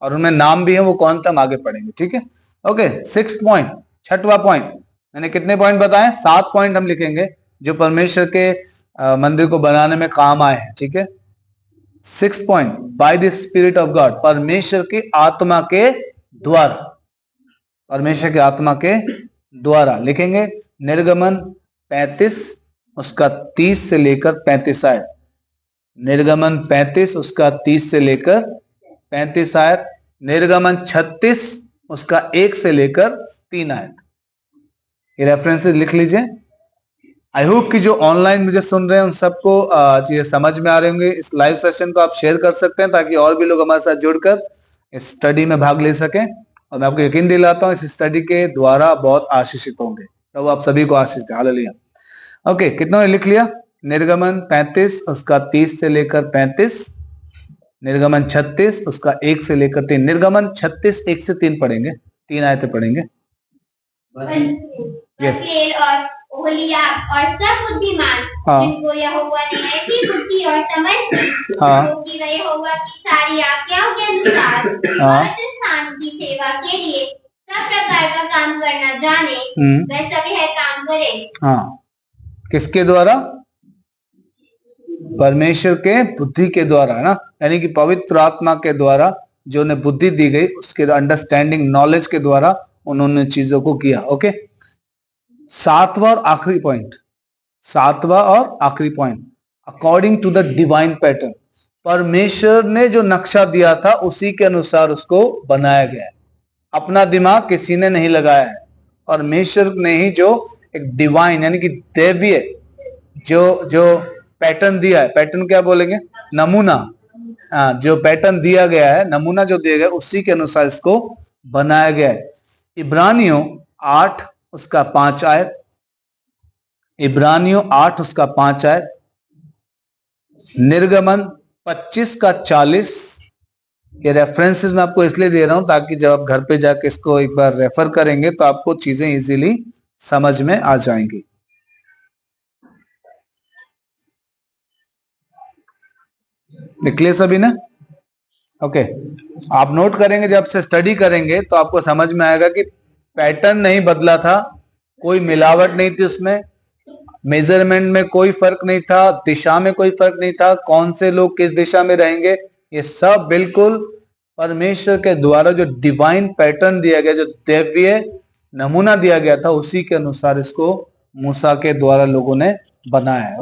और उनमें नाम भी है। वो कौन था हम आगे पढ़ेंगे, ठीक है। ओके, 6th पॉइंट, 6वां पॉइंट। मैंने कितने पॉइंट बताए? 7 पॉइंट हम लिखेंगे जो परमेश्वर के मंदिर को बनाने में काम आए हैं, ठीक है। 6th point, by the spirit of God, परमेश्वर की आत्मा के द्वारा, परमेश्वर की आत्मा के द्वारा लिखेंगे। निर्गमन 35 उसका 30 से लेकर 35 आयत। निर्गमन 35 उसका 30 से लेकर 35 आयत। निर्गमन 36 उसका 1 से लेकर 3 आयत। ये रेफरेंसेस लिख लीजिए। आई होप कि जो ऑनलाइन मुझे सुन रहे हैं उन सबको चीजें समझ में आ रहे होंगे। इस लाइव सेशन को आप शेयर कर सकते हैं ताकि और भी लोग हमारे साथ जुड़कर इस स्टडी में भाग ले सकें। और मैं आपको यकीन दिलाता हूं इस स्टडी के द्वारा बहुत आशीषित होंगे। तो आप सभी को आशीष दे। हालेलुया। ओके, कितना लिख लिया? निर्गमन 35 उसका 30 से लेकर 35। निर्गमन 36 उसका 1 से लेकर 3। निर्गमन 36 1 से 3 पढ़ेंगे, 3 आयतें पढ़ेंगे। बसलेल और ओहोलीयाब और सब बुद्धिमान जिनको यहोवा ने ऐसी बुद्धि और समझ दी कि वे यहोवा की सारी आज्ञाओं के अनुसार पवित्र स्थान की सेवा के लिए सब प्रकार का काम करना जाने, वे सब यह काम करें। किसके द्वारा? परमेश्वर के बुद्धि के द्वारा, है ना। यानी कि पवित्र आत्मा के द्वारा जो उन्हें बुद्धि दी गई, उसके अंडरस्टैंडिंग नॉलेज के द्वारा उन्होंने चीजों को किया। ओके, 7वां और आखिरी पॉइंट, 7वां और आखिरी point, according to the divine pattern, परमेश्वर ने जो नक्शा दिया था उसी के अनुसार उसको बनाया गया है। अपना दिमाग किसी ने नहीं लगाया है, परमेश्वर ने ही जो एक डिवाइन यानी कि दैवीय जो पैटर्न दिया है। पैटर्न क्या बोलेंगे? नमूना। जो पैटर्न दिया गया है, नमूना जो दिया गया उसी के अनुसार इसको बनाया गया है। इब्रानियों 8 उसका 5 आयत। इब्रानियों 8 उसका 5 आयत। निर्गमन 25 का 40। ये रेफरेंसेस मैं आपको इसलिए दे रहा हूं ताकि जब आप घर पे जाके इसको एक बार रेफर करेंगे तो आपको चीजें इजीली समझ में आ जाएंगी। निकले सभी ने? ओके, आप नोट करेंगे जब से स्टडी करेंगे तो आपको समझ में आएगा कि पैटर्न नहीं बदला था, कोई मिलावट नहीं थी उसमें, मेजरमेंट में कोई फर्क नहीं था, दिशा में कोई फर्क नहीं था, कौन से लोग किस दिशा में रहेंगे, ये सब बिल्कुल परमेश्वर के द्वारा जो डिवाइन पैटर्न दिया गया, जो दैवीय नमूना दिया गया था, उसी के अनुसार इसको मूसा के द्वारा लोगों ने बनाया है।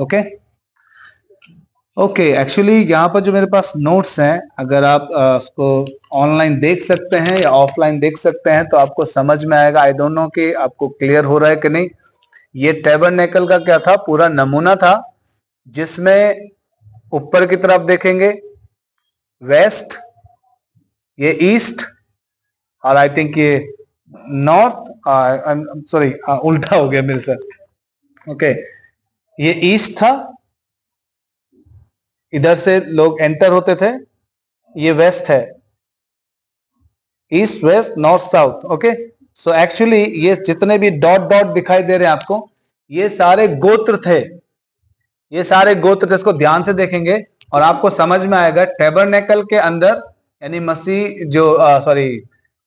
ओके, एक्चुअली यहाँ पर जो मेरे पास नोट्स हैं, अगर आप उसको ऑनलाइन देख सकते हैं या ऑफलाइन देख सकते हैं तो आपको समझ में आएगा। आई डोंट नो कि आपको क्लियर हो रहा है कि नहीं। ये टैबरनेकल का क्या था? पूरा नमूना था, जिसमें ऊपर की तरफ देखेंगे वेस्ट, ये ईस्ट, और आई थिंक ये नॉर्थ, सॉरी उल्टा हो गया मेरे साथ। ओके, ये ईस्ट था, इधर से लोग एंटर होते थे। ये वेस्ट है, east west north south. Okay, so actually ये जितने भी डॉट डॉट दिखाई दे रहे हैं आपको, ये सारे गोत्र थे, ये सारे गोत्र थे। इसको ध्यान से देखेंगे और आपको समझ में आएगा टैबरनेकल के अंदर यानी मसीह जो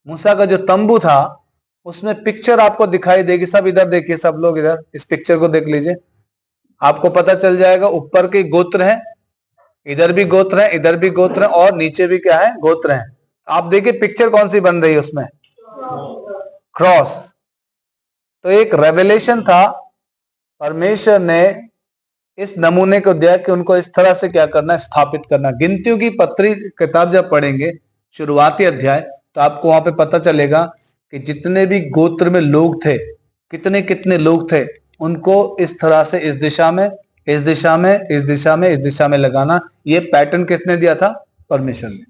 मूसा का जो तंबू था उसमें पिक्चर आपको दिखाई देगी। सब इधर देखिए, सब लोग इधर इस पिक्चर को देख लीजिए, आपको पता चल जाएगा। ऊपर के गोत्र है, इधर भी गोत्र है, इधर भी गोत्र है, और नीचे भी क्या है? गोत्र है। आप देखिए पिक्चर कौन सी बन रही है उसमें? क्रॉस। तो एक रेवलेशन था, परमेश्वर ने इस नमूने को दिया कि उनको इस तरह से क्या करना है? स्थापित करना। गिनतियों की पत्री किताब जब पढ़ेंगे शुरुआती अध्याय, तो आपको वहां पे पता चलेगा कि जितने भी गोत्र में लोग थे, कितने कितने लोग थे, उनको इस तरह से इस दिशा में, इस दिशा में, इस दिशा में, इस दिशा में लगाना। ये पैटर्न किसने दिया था? परमेश्वर ने,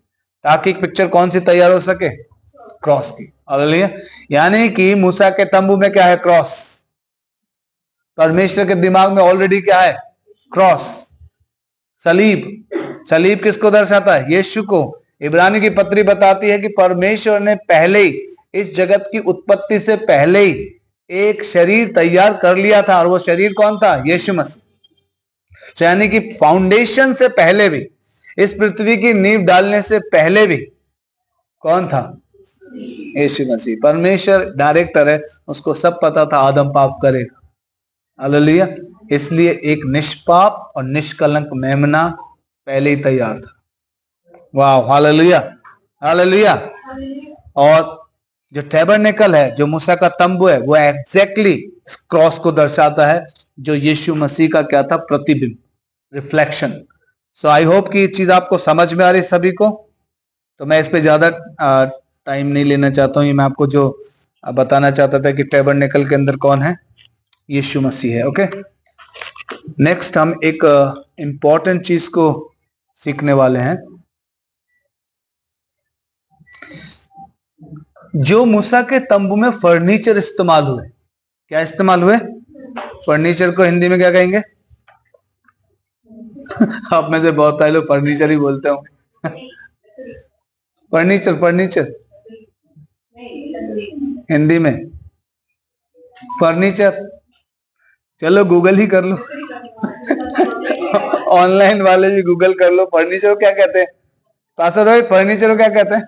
ताकि एक पिक्चर कौन सी तैयार हो सके? क्रॉस की। हालेलुया। यानी कि मूसा के तंबू में क्या है? क्रॉस। परमेश्वर के दिमाग में ऑलरेडी क्या है? क्रॉस। सलीब, सलीब किसको दर्शाता है? यीशु को। इब्रानी की पत्री बताती है कि परमेश्वर ने पहले ही, इस जगत की उत्पत्ति से पहले ही एक शरीर तैयार कर लिया था, और वो शरीर कौन था? यीशु मसीह। यानी कि फाउंडेशन से पहले भी, इस पृथ्वी की नींव डालने से पहले भी कौन था? यीशु मसीह। परमेश्वर डायरेक्टर है, उसको सब पता था आदम पाप करेगा। हालेलुया। इसलिए एक निष्पाप और निष्कलंक मेमना पहले ही तैयार था। वाह, हालेलुया, हालेलुया। और जो टैबरनेकल है, जो मूसा का तंबू है, वो एग्जैक्टली क्रॉस को दर्शाता है, जो यीशु मसीह का क्या था? प्रतिबिंब, रिफ्लेक्शन। सो आई होप कि ये चीज आपको समझ में आ रही सभी को। तो मैं इस पे ज्यादा टाइम नहीं लेना चाहता हूँ। ये मैं आपको जो बताना चाहता था कि टैबरनेकल के अंदर कौन है? यीशु मसीह है। ओके, नेक्स्ट हम एक इंपॉर्टेंट चीज को सीखने वाले हैं। जो मूसा के तंबू में फर्नीचर इस्तेमाल हुए, क्या इस्तेमाल हुए? फर्नीचर को हिंदी में क्या कहेंगे? आप में से बहुत सारे लोग फर्नीचर ही बोलते हो। फर्नीचर, फर्नीचर हिंदी में फर्नीचर। चलो गूगल ही कर लो। ऑनलाइन वाले भी गूगल कर लो, फर्नीचर को क्या कहते हैं? पासा रोहित, फर्नीचर को क्या कहते हैं?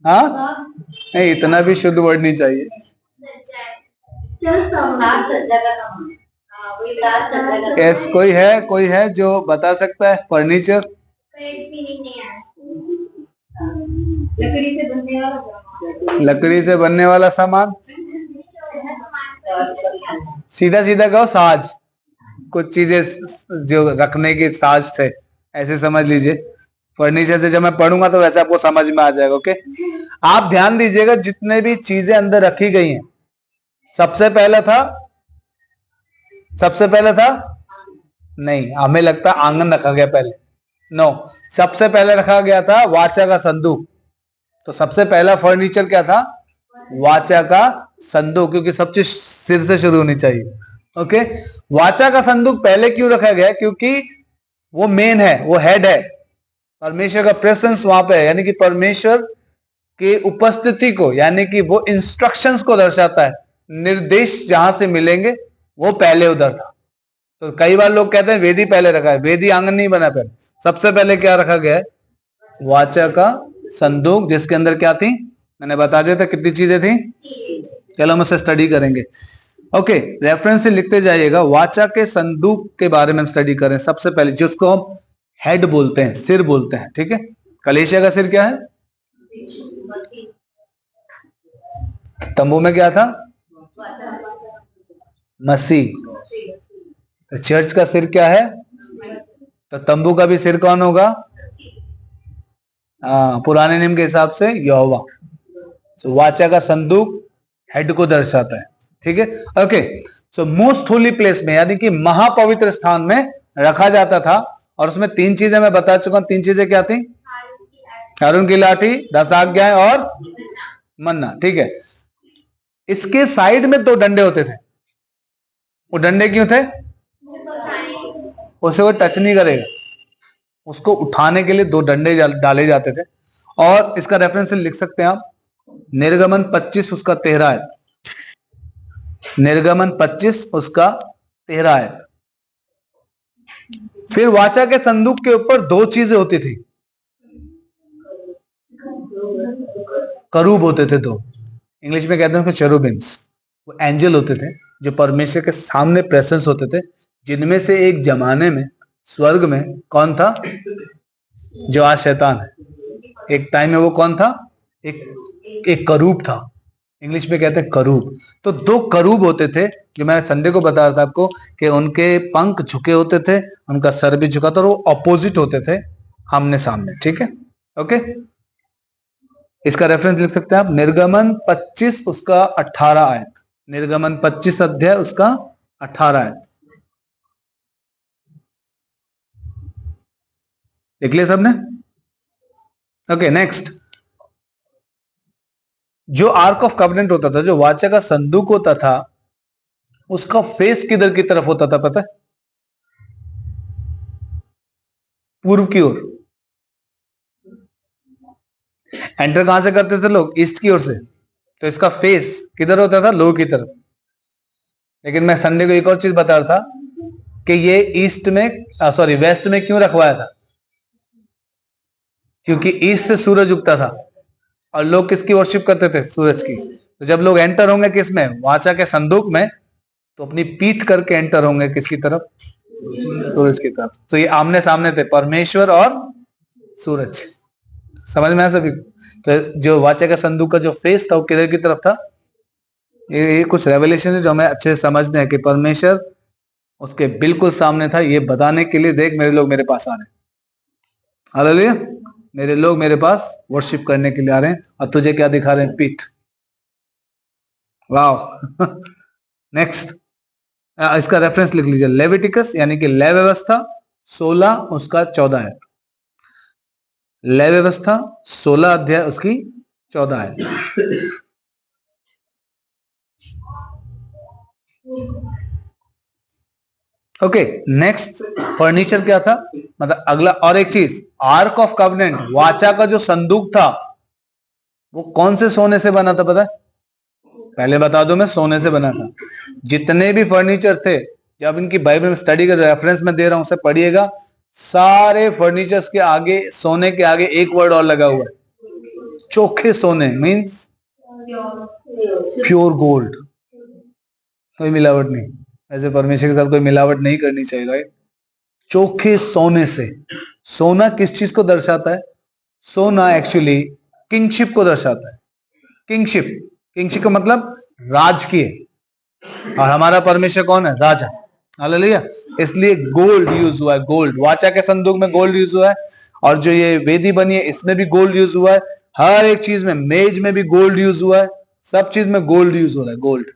हाँ, नहीं, इतना भी शुद्ध वर्ड नहीं चाहिए। ऐस कोई है जो बता सकता है फर्नीचर? लकड़ी से बनने वाला सामान। सीधा सीधा कहो, साज। कुछ चीजें जो रखने की साज थे, ऐसे समझ लीजिए। फर्नीचर से जब मैं पढ़ूंगा तो वैसे आपको समझ में आ जाएगा। ओके, आप ध्यान दीजिएगा, जितने भी चीजें अंदर रखी गई हैं, सबसे पहला था नहीं, हमें लगता आंगन रखा गया पहले। नो, सबसे पहले रखा गया था वाचा का संदूक। तो सबसे पहला फर्नीचर क्या था? वाचा का संदूक, क्योंकि सब चीज सिर से शुरू होनी चाहिए। ओके, वाचा का संदूक पहले क्यों रखा गया? क्योंकि वो मेन है, वो हेड है। परमेश्वर का प्रेजेंस वहां पे है, यानी कि परमेश्वर के उपस्थिति को, यानी कि वो इंस्ट्रक्शंस को दर्शाता है। निर्देश जहां से मिलेंगे वो पहले उधर था। तो कई बार लोग कहते हैं वेदी पहले रखा है। वेदी आंगन नहीं बना पहले। सबसे पहले क्या रखा गया है? वाचा का संदूक, जिसके अंदर क्या थी? मैंने बता दिया था कितनी चीजें थी। चलो हम उसे स्टडी करेंगे। ओके, रेफरेंस से लिखते जाइएगा। वाचा के संदूक के बारे में हम स्टडी करें। सबसे पहले जिसको हम हेड बोलते हैं, सिर बोलते हैं, ठीक है। कलीसिया का सिर क्या है? तंबू में क्या था? मसीह। तो चर्च का सिर क्या है? तो तंबू का भी सिर कौन होगा? पुराने नियम के हिसाब से यहोवा। सो वाचा का संदूक हेड को दर्शाता है, ठीक है। Okay, so most holy place में, यानी कि महापवित्र स्थान में रखा जाता था। और उसमें तीन चीजें मैं बता चुका हूं। तीन चीजें क्या थी? हारून की लाठी, 10 आज्ञाएं और मन्ना, ठीक है। इसके साइड में 2 डंडे होते थे। वो डंडे क्यों थे? उसे वो टच नहीं करेगा। उसको उठाने के लिए 2 डंडे डाले जाते थे। और इसका रेफरेंस लिख सकते हैं आप, निर्गमन 25 उसका 13 आयत। निर्गमन 25 उसका 13 आयत। फिर वाचा के संदूक के ऊपर 2 चीजें होती थी। करूब होते थे 2, इंग्लिश में कहते हैं उसको चेरुबिम्स। वो एंजल होते थे जो परमेश्वर के सामने प्रेजेंस होते थे, जिनमें से एक जमाने में स्वर्ग में कौन था? जो आज शैतान है। एक टाइम में वो कौन था? एक करूब था। इंग्लिश में कहते हैं करूब। तो 2 करूब होते थे, जो मैं संडे को बता रहा था आपको, कि उनके पंख झुके होते थे, उनका सर भी झुका था, और वो अपोजिट होते थे, आमने सामने, ठीक है। ओके, इसका रेफरेंस लिख सकते हैं आप, निर्गमन 25 उसका 18 आयत। निर्गमन 25 अध्याय उसका 18 आयत। लिख लिया सबने? ओके नेक्स्ट, जो आर्क ऑफ कवनेंट होता था, जो वाचा का संदूक होता था, उसका फेस किधर की तरफ होता था पता है? पूर्व की ओर। एंटर कहां से करते थे लोग? ईस्ट की ओर से। तो इसका फेस किधर होता था? लो की तरफ। लेकिन मैं संडे को एक और चीज बता रहा था कि ये ईस्ट में वेस्ट में क्यों रखवाया था? क्योंकि ईस्ट से सूरज उगता था और लोग किसकी वर्शिप करते थे? सूरज की। तो जब लोग एंटर होंगे किस में? वाचा के संदूक में, तो अपनी पीठ करके एंटर होंगे किसकी तरफ? सूरज की तरफ। तो ये आमने सामने थे, परमेश्वर और सूरज। समझ में आया सभी? तो जो वाचा का संदूक का जो फेस था वो किधर की तरफ था? ये कुछ रेवलेशन है जो हमें अच्छे से समझने हैं कि परमेश्वर उसके बिल्कुल सामने था। ये बताने के लिए देख मेरे लोग मेरे पास आ रहे हैं, हालेलुया। मेरे लोग मेरे पास वर्शिप करने के लिए आ रहे हैं, और तुझे क्या दिखा रहे हैं? पीठ। वाह। नेक्स्ट, इसका रेफरेंस लिख लीजिए, लेविटिकस यानी कि लय व्यवस्था 16 उसका 14 है। लय व्यवस्था 16 अध्याय उसकी 14 है। ओके नेक्स्ट, फर्नीचर क्या था? मतलब अगला और एक चीज, आर्क ऑफ कवनेंट, वाचा का जो संदूक था वो कौन से सोने से बना था पता है? पहले बता दो, मैं सोने से बना था। जितने भी फर्नीचर थे, जब इनकी बाइबल में स्टडी का रेफरेंस में दे रहा हूं उसे पढ़िएगा, सारे फर्नीचर्स के आगे, सोने के आगे एक वर्ड और लगा हुआ है, चोखे सोने, मींस प्योर गोल्ड। कोई मिलावट नहीं। ऐसे परमेश्वर के साथ कोई मिलावट नहीं करनी चाहिए भाई। चोखे सोने से। सोना किस चीज को दर्शाता है? सोना एक्चुअली किंगशिप को दर्शाता है। किंगशिप, किंगशिप का मतलब राजकीय, और हमारा परमेश्वर कौन है? राजा। हालेलुया। इसलिए गोल्ड यूज हुआ है। गोल्ड, वाचा के संदूक में गोल्ड यूज हुआ है, और जो ये वेदी बनी है इसमें भी गोल्ड यूज हुआ है। हर एक चीज में, मेज में भी गोल्ड यूज हुआ है, सब चीज में गोल्ड यूज हो रहा है, गोल्ड।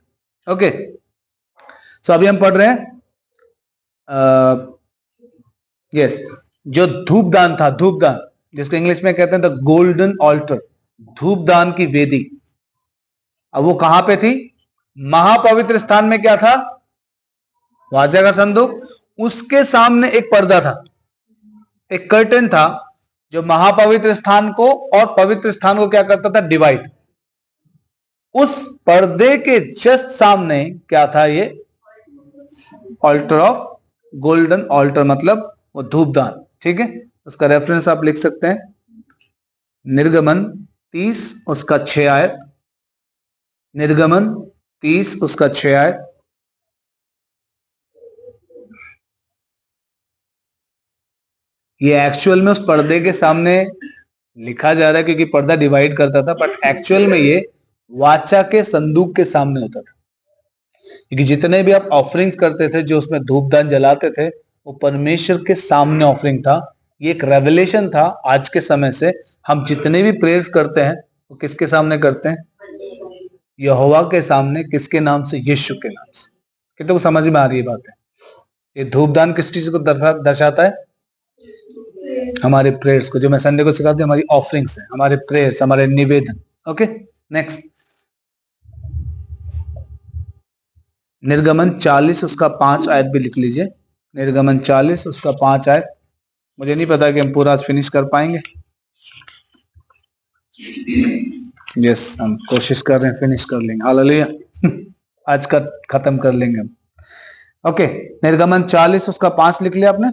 ओके, सो अभी हम पढ़ रहे हैं यस, जो धूपदान था, धूपदान जिसको इंग्लिश में कहते हैं द गोल्डन ऑल्टर, धूपदान की वेदी। अब वो कहां पे थी? महापवित्र स्थान में क्या था? वाचा का संदूक। उसके सामने एक पर्दा था, एक कर्टन था, जो महापवित्र स्थान को और पवित्र स्थान को क्या करता था? डिवाइड। उस पर्दे के जस्ट सामने क्या था? ये ऑल्टर ऑफ गोल्डन ऑल्टर, मतलब वो धूपदान। ठीक है, उसका रेफरेंस आप लिख सकते हैं, निर्गमन 30 उसका 6 आयत। निर्गमन 30 उसका 6 आयत। ये एक्चुअल में उस पर्दे के सामने लिखा जा रहा है क्योंकि पर्दा डिवाइड करता था, बट एक्चुअल में ये वाचा के संदूक के सामने होता था। क्योंकि जितने भी आप ऑफरिंग्स करते थे, जो उसमें धूपदान जलाते थे, वो परमेश्वर के सामने ऑफरिंग था। ये एक रेवलेशन था आज के समय से। हम जितने भी प्रेयर्स करते हैं वो किसके सामने करते हैं? यहोवा के सामने। किसके नाम से? यीशु के नाम से। कितने को समझ में आ रही है बात है? ये धूपदान किस चीज को दर्शाता है? हमारे प्रेयर्स को, जो मैं संडे को सिखाती हूँ, हमारी ऑफरिंग्स है, हमारे प्रेयर्स, हमारे निवेदन। ओके नेक्स्ट, निर्गमन 40 उसका 5 आयत भी लिख लीजिए। निर्गमन 40 उसका 5 आयत। मुझे नहीं पता कि हम पूरा आज फिनिश कर पाएंगे। यस, हम कोशिश कर रहे हैं, फिनिश कर लेंगे। हालेलुया। आज का खत्म कर लेंगे हम। ओके, निर्गमन 40 उसका 5 लिख लिया आपने?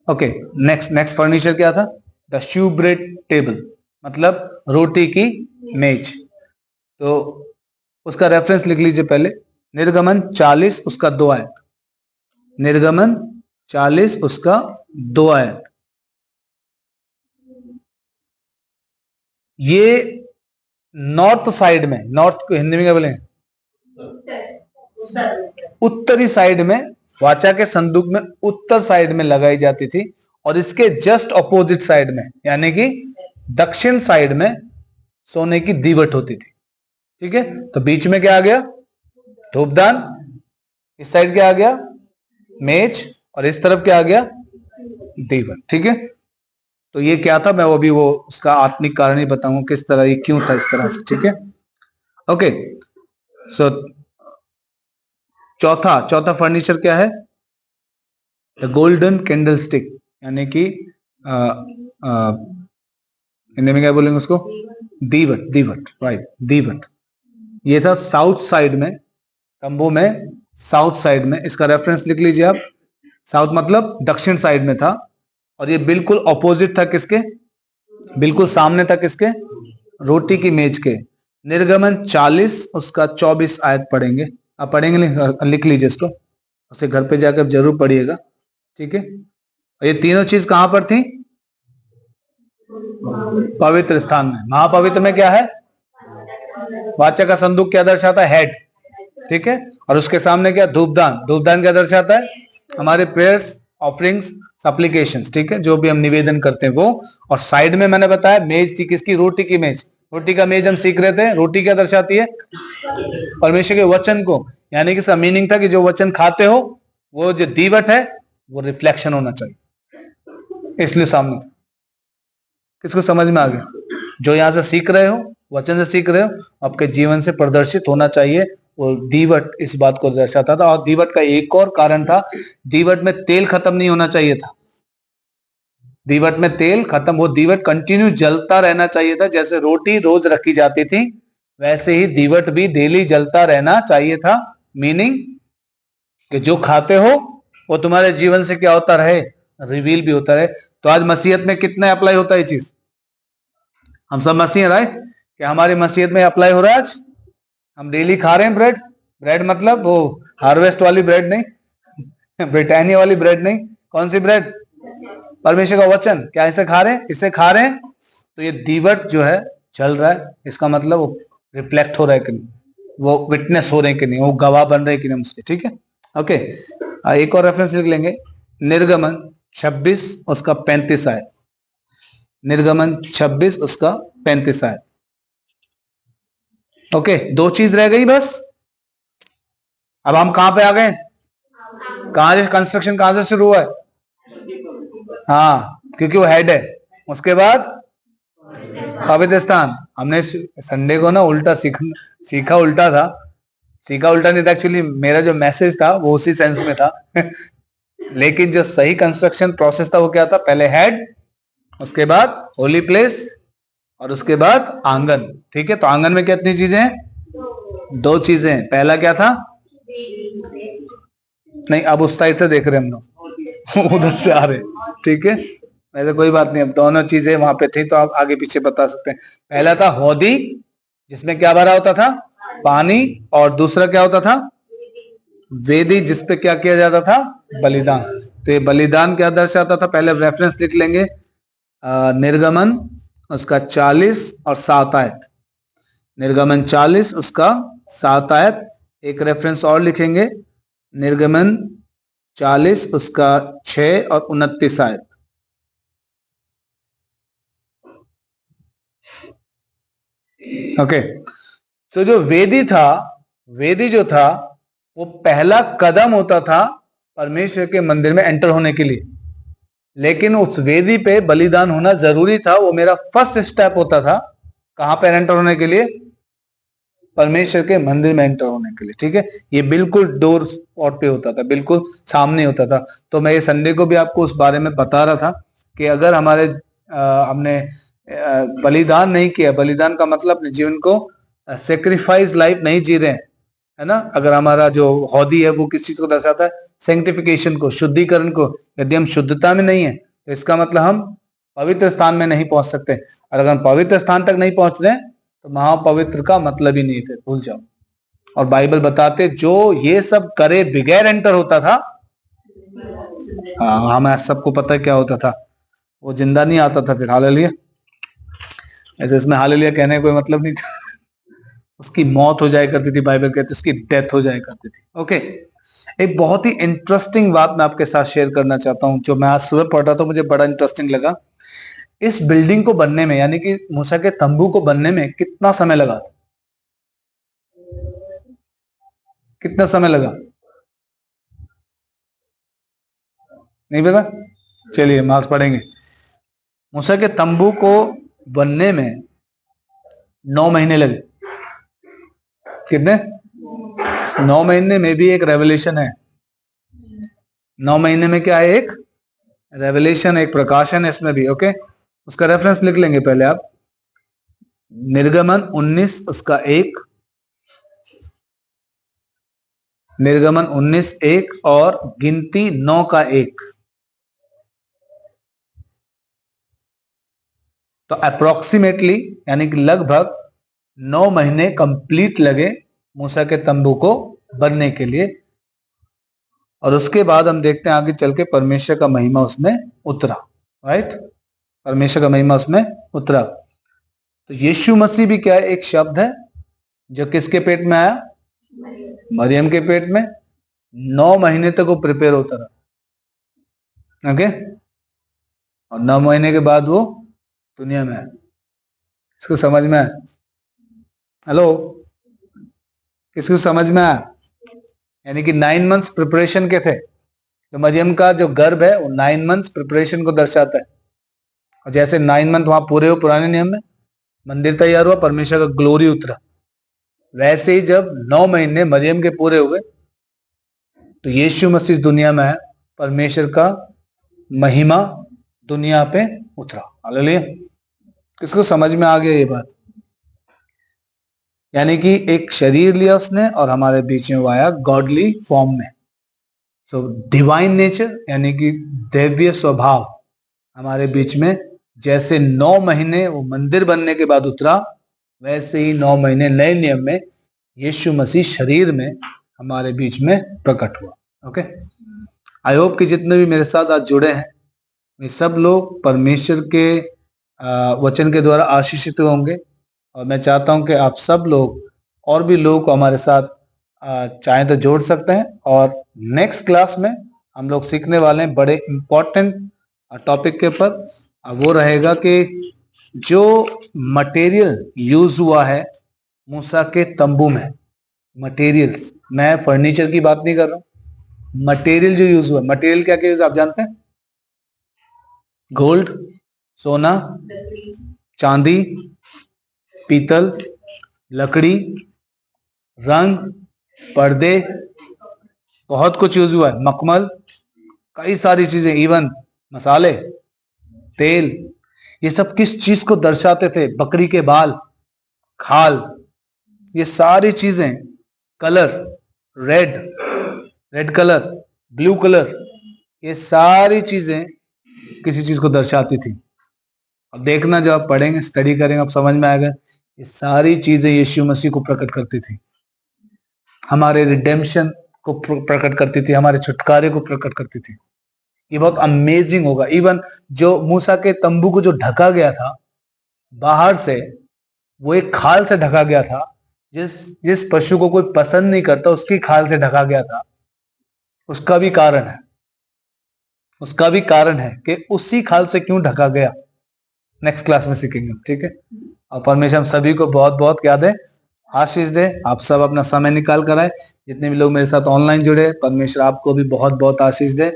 ओके नेक्स्ट फर्नीचर क्या था? द शूब्रेड टेबल, मतलब रोटी की मेज। तो उसका रेफरेंस लिख लीजिए पहले, निर्गमन 40 उसका 2 आयत। निर्गमन 40 उसका 2 आयत। ये नॉर्थ साइड में, नॉर्थ को हिंदी में क्या बोलेंगे? उत्तरी साइड में, वाचा के संदूक में उत्तर साइड में लगाई जाती थी, और इसके जस्ट ऑपोजिट साइड में, यानी कि दक्षिण साइड में सोने की दीवट होती थी। ठीक है, तो बीच में क्या आ गया? धूपदान। इस साइड क्या आ गया? मेज। और इस तरफ क्या आ गया? दीवट। ठीक है, तो ये क्या था, मैं वो भी वो उसका आत्मिक कारण ही बताऊंगा किस तरह ये क्यों था इस तरह से। ठीक है, ओके। सो चौथा फर्नीचर क्या है? द गोल्डन कैंडल स्टिक, यानी कि हिंदी में क्या बोलेंगे उसको? दीवट। दीवट, राइट, दीवट। ये था साउथ साइड में, तंबू में साउथ साइड में। इसका रेफरेंस लिख लीजिए आप। साउथ मतलब दक्षिण साइड में था, और ये बिल्कुल ऑपोजिट था किसके? बिल्कुल सामने था किसके? रोटी की मेज के। निर्गमन 40 उसका 24 आयत पढ़ेंगे। आप पढ़ेंगे? लिख लीजिए इसको, उसे घर पे जाकर जरूर पढ़िएगा। ठीक है, ये तीनों चीज कहां पर थी? पवित्र स्थान में। महापवित्र में क्या है? वाचा का संदूक क्या दर्शाता है? हेड। ठीक है, और उसके सामने क्या? धूपदान। धूपदान क्या दर्शाता है? हमारे प्रेयर्स, ऑफरिंग्स, सप्लीकेशंस। ठीक है, जो भी हम निवेदन करते हैं वो। और साइड में मैंने बताया मेज थी किसकी? रोटी की मेज। रोटी का मेज हम सीख रहे थे। रोटी क्या दर्शाती है? परमेश्वर के वचन को, यानी कि इसका मीनिंग था कि जो वचन खाते हो वो जो दीवट है वो रिफ्लेक्शन होना चाहिए, इसलिए सामने। किसको समझ में आ गया? जो यहां से सीख रहे हो, वचन से सीख रहे हो, आपके जीवन से प्रदर्शित होना चाहिए। वो दीवट इस बात को दर्शाता था। और दीवट का एक और कारण था, दीवट में तेल खत्म नहीं होना चाहिए था। दीवट में तेल खत्म, वो दीवट कंटिन्यू जलता रहना चाहिए था। जैसे रोटी रोज रखी जाती थी, वैसे ही दीवट भी डेली जलता रहना चाहिए था। मीनिंग कि जो खाते हो वो तुम्हारे जीवन से क्या होता रहे? रिवील भी होता रहे। तो आज मसीहत में कितना अप्लाई होता है ये चीज? हम सब मसीह हैं, राइट? क्या हमारी मसीहत में अप्लाई हो रहा है आज? हम डेली खा रहे हैं ब्रेड। ब्रेड मतलब वो हार्वेस्ट वाली ब्रेड नहीं, ब्रिटानिया वाली ब्रेड नहीं। कौन सी ब्रेड? परमेश्वर का वचन। क्या इसे खा रहे हैं? इसे खा रहे हैं। तो ये दीवट जो है चल रहा है, इसका मतलब वो रिफ्लेक्ट हो रहा है कि नहीं, वो विटनेस हो रहे हैं कि नहीं, वो गवाह बन रहे हैं कि नहीं मुझके। ठीक है, ओके। एक और रेफरेंस लिख लेंगे, निर्गमन 26 उसका 35 आयत। निर्गमन 26 उसका 35 आयत। ओके, दो चीज रह गई बस। अब हम कहां पे आ गए? कहां से कंस्ट्रक्शन कहां से शुरू हुआ है? हाँ, क्योंकि वो हेड है। उसके बाद पवित्र स्थान। हमने संडे को ना उल्टा सीखा उल्टा था। सीखा उल्टा नहीं था, एक्चुअली मेरा जो मैसेज था वो उसी सेंस में था लेकिन जो सही कंस्ट्रक्शन प्रोसेस था वो क्या था? पहले हेड, उसके बाद होली प्लेस, और उसके बाद आंगन। ठीक है, तो आंगन में कितनी चीजें हैं? दो चीजें। पहला क्या था? नहीं, अब उस साइड से देख रहे हम लोग उधर से आ रहे। ठीक है, वैसे कोई बात नहीं, अब दोनों चीजें वहां पे थी तो आप आगे पीछे बता सकते हैं। पहला था हौदी, जिसमें क्या भरा होता था? पानी। और दूसरा क्या होता था? वेदी, जिसपे क्या किया जाता था? बलिदान। तो ये बलिदान क्या दर्शाता था? पहले रेफरेंस लिख लेंगे, निर्गमन उसका 40 और 7 आयत। निर्गमन 40 उसका 7 आयत। एक रेफरेंस और लिखेंगे, निर्गमन 40 उसका 6 और 29 आयत। ओके, तो जो वेदी था, वेदी जो था वो पहला कदम होता था परमेश्वर के मंदिर में एंटर होने के लिए। लेकिन उस वेदी पे बलिदान होना जरूरी था। वो मेरा फर्स्ट स्टेप होता था कहां पर एंटर होने के लिए? परमेश्वर के मंदिर में एंटर होने के लिए। ठीक है, ये बिल्कुल डोर स्पॉट पे होता था, बिल्कुल सामने होता था। तो मैं ये संडे को भी आपको उस बारे में बता रहा था कि अगर हमने बलिदान नहीं किया, बलिदान का मतलब अपने जीवन को सेक्रीफाइस लाइफ नहीं जी रहे हैं, है ना। अगर हमारा जो हौदी है वो किस चीज को दर्शाता है? सेंक्टिफिकेशन को, शुद्धिकरण को। यदि हम शुद्धता में नहीं है तो इसका मतलब हम पवित्र स्थान में नहीं पहुंच सकते। और अगर हम पवित्र स्थान तक नहीं पहुंच रहे तो महापवित्र का मतलब ही नहीं थे, भूल जाओ। और बाइबल बताते जो ये सब करे बगैर एंटर होता था, हमें सबको पता है क्या होता था, वो जिंदा नहीं आता था फिर। हालेलुया। ऐसे इसमें हालेलुया कहने का कोई मतलब नहीं था उसकी मौत हो जाया करती थी, बाइबल कहती उसकी डेथ हो जाया करती थी। ओके, एक बहुत ही इंटरेस्टिंग बात मैं आपके साथ शेयर करना चाहता हूं, जो मैं आज सुबह पढ़ रहा था, मुझे बड़ा इंटरेस्टिंग लगा। इस बिल्डिंग को बनने में, यानी कि मूसा के तंबू को बनने में कितना समय लगा? कितना समय लगा? नहीं पता? चलिए मार्क्स पढ़ेंगे। मूसा के तंबू को बनने में 9 महीने लगे। कितने? 9 महीने में भी एक रेवलेशन है। 9 महीने में क्या है? एक रेवलेशन, एक प्रकाशन है इसमें भी। ओके, उसका रेफरेंस लिख लेंगे पहले आप। निर्गमन 19 उसका 1, निर्गमन 19 1 और गिनती 9 का 1। तो अप्रोक्सीमेटली यानी कि लगभग 9 महीने कंप्लीट लगे मूसा के तंबू को बनने के लिए। और उसके बाद हम देखते हैं आगे चल के परमेश्वर का महिमा उसमें उतरा। राइट, परमेश्वर का महिमा उसमें उतरा। तो यीशु मसीह भी क्या है? एक शब्द है जो किसके पेट में आया? मरियम के पेट में। 9 महीने तक वो प्रिपेयर होता रहा। ओके, और 9 महीने के बाद वो दुनिया में आया। इसको समझ में आया? हेलो, किसको समझ में आया? यानी कि 9 मंथ्स प्रिपरेशन के थे। तो मरियम का जो गर्भ है वो 9 मंथ्स प्रिपरेशन को दर्शाता है। और जैसे 9 मंथ वहां पूरे हो पुराने नियम में, मंदिर तैयार हुआ, परमेश्वर का ग्लोरी उतरा, वैसे ही जब 9 महीने मरियम के पूरे हुए तो यीशु मसीह इस दुनिया में आया, परमेश्वर का महिमा दुनिया पे उतरा। हालेलुया। किसको समझ में आ गया ये बात? यानी कि एक शरीर लिया उसने और हमारे बीच में वो आया गॉडली फॉर्म में। सो डिवाइन नेचर यानी कि दैवीय स्वभाव हमारे बीच में, जैसे 9 महीने वो मंदिर बनने के बाद उतरा, वैसे ही 9 महीने नए नियम में यीशु मसीह शरीर में हमारे बीच में प्रकट हुआ। ओके, आई होप कि जितने भी मेरे साथ आज जुड़े हैं वे सब लोग परमेश्वर के वचन के द्वारा आशीषित होंगे। और मैं चाहता हूं कि आप सब लोग और भी लोगों को हमारे साथ चाहें तो जोड़ सकते हैं। और नेक्स्ट क्लास में हम लोग सीखने वाले हैं बड़े इंपॉर्टेंट टॉपिक के ऊपर। वो रहेगा कि जो मटेरियल यूज हुआ है मूसा के तंबू में, मटेरियल्स, मैं फर्नीचर की बात नहीं कर रहा हूं, मटेरियल जो यूज हुआ। मटेरियल क्या क्या यूज आप जानते हैं? गोल्ड, सोना, चांदी, पीतल, लकड़ी, रंग, पर्दे, बहुत कुछ यूज हुआ है। मखमल, कई सारी चीजें, इवन मसाले, तेल, ये सब किस चीज को दर्शाते थे? बकरी के बाल, खाल, ये सारी चीजें, colour, red colour, blue colour, ये सारी चीजें किसी चीज को दर्शाती थी। अब देखना, जब आप पढ़ेंगे, स्टडी करेंगे, आप समझ में आएगा ये सारी चीजें यीशु मसीह को प्रकट करती थी, हमारे रिडेम्पशन को प्रकट करती थी, हमारे छुटकारे को प्रकट करती थी। ये बहुत अमेजिंग होगा। इवन जो मूसा के तंबू को जो ढका गया था बाहर से, वो एक खाल से ढका गया था। जिस पशु को कोई पसंद नहीं करता उसकी खाल से ढका गया था। उसका भी कारण है कि उसी खाल से क्यों ढका गया, नेक्स्ट क्लास में सीखेंगे। ठीक है, और परमेश्वर हम सभी को बहुत बहुत क्या दे, आशीष दे। आप सब अपना समय निकाल कर आए, जितने भी लोग मेरे साथ ऑनलाइन जुड़े, परमेश्वर आपको भी बहुत बहुत आशीष दे,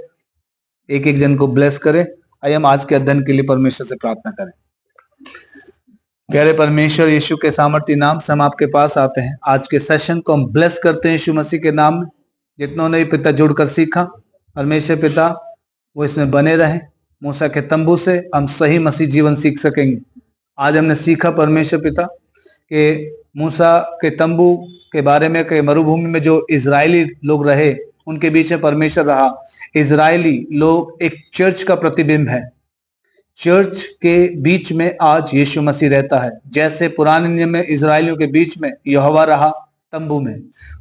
एक एक जन को ब्लेस करे। आइए हम आज के अध्ययन के लिए परमेश्वर से प्रार्थना करें। प्यारे परमेश्वर, यीशु के सामर्थ्य नाम से हम आपके पास आते हैं। आज के सेशन को हम ब्लेस करते हैं यीशु मसीह के नाम में। जितनों ने पिता जुड़कर सीखा, परमेश्वर पिता वो इसमें बने रहे। मूसा के तंबू से हम सही मसीह जीवन सीख सकेंगे। आज हमने सीखा परमेश्वर पिता कि मूसा के तंबू के बारे में, कि मरुभूमि में जो इजरायली लोग रहे उनके बीच में परमेश्वर रहा। इजरायली लोग एक चर्च का प्रतिबिंब है। चर्च के बीच में आज यीशु मसीह रहता है। जैसे पुराने नियम में इजरायलियों के बीच में यहोवा रहा तंबू में,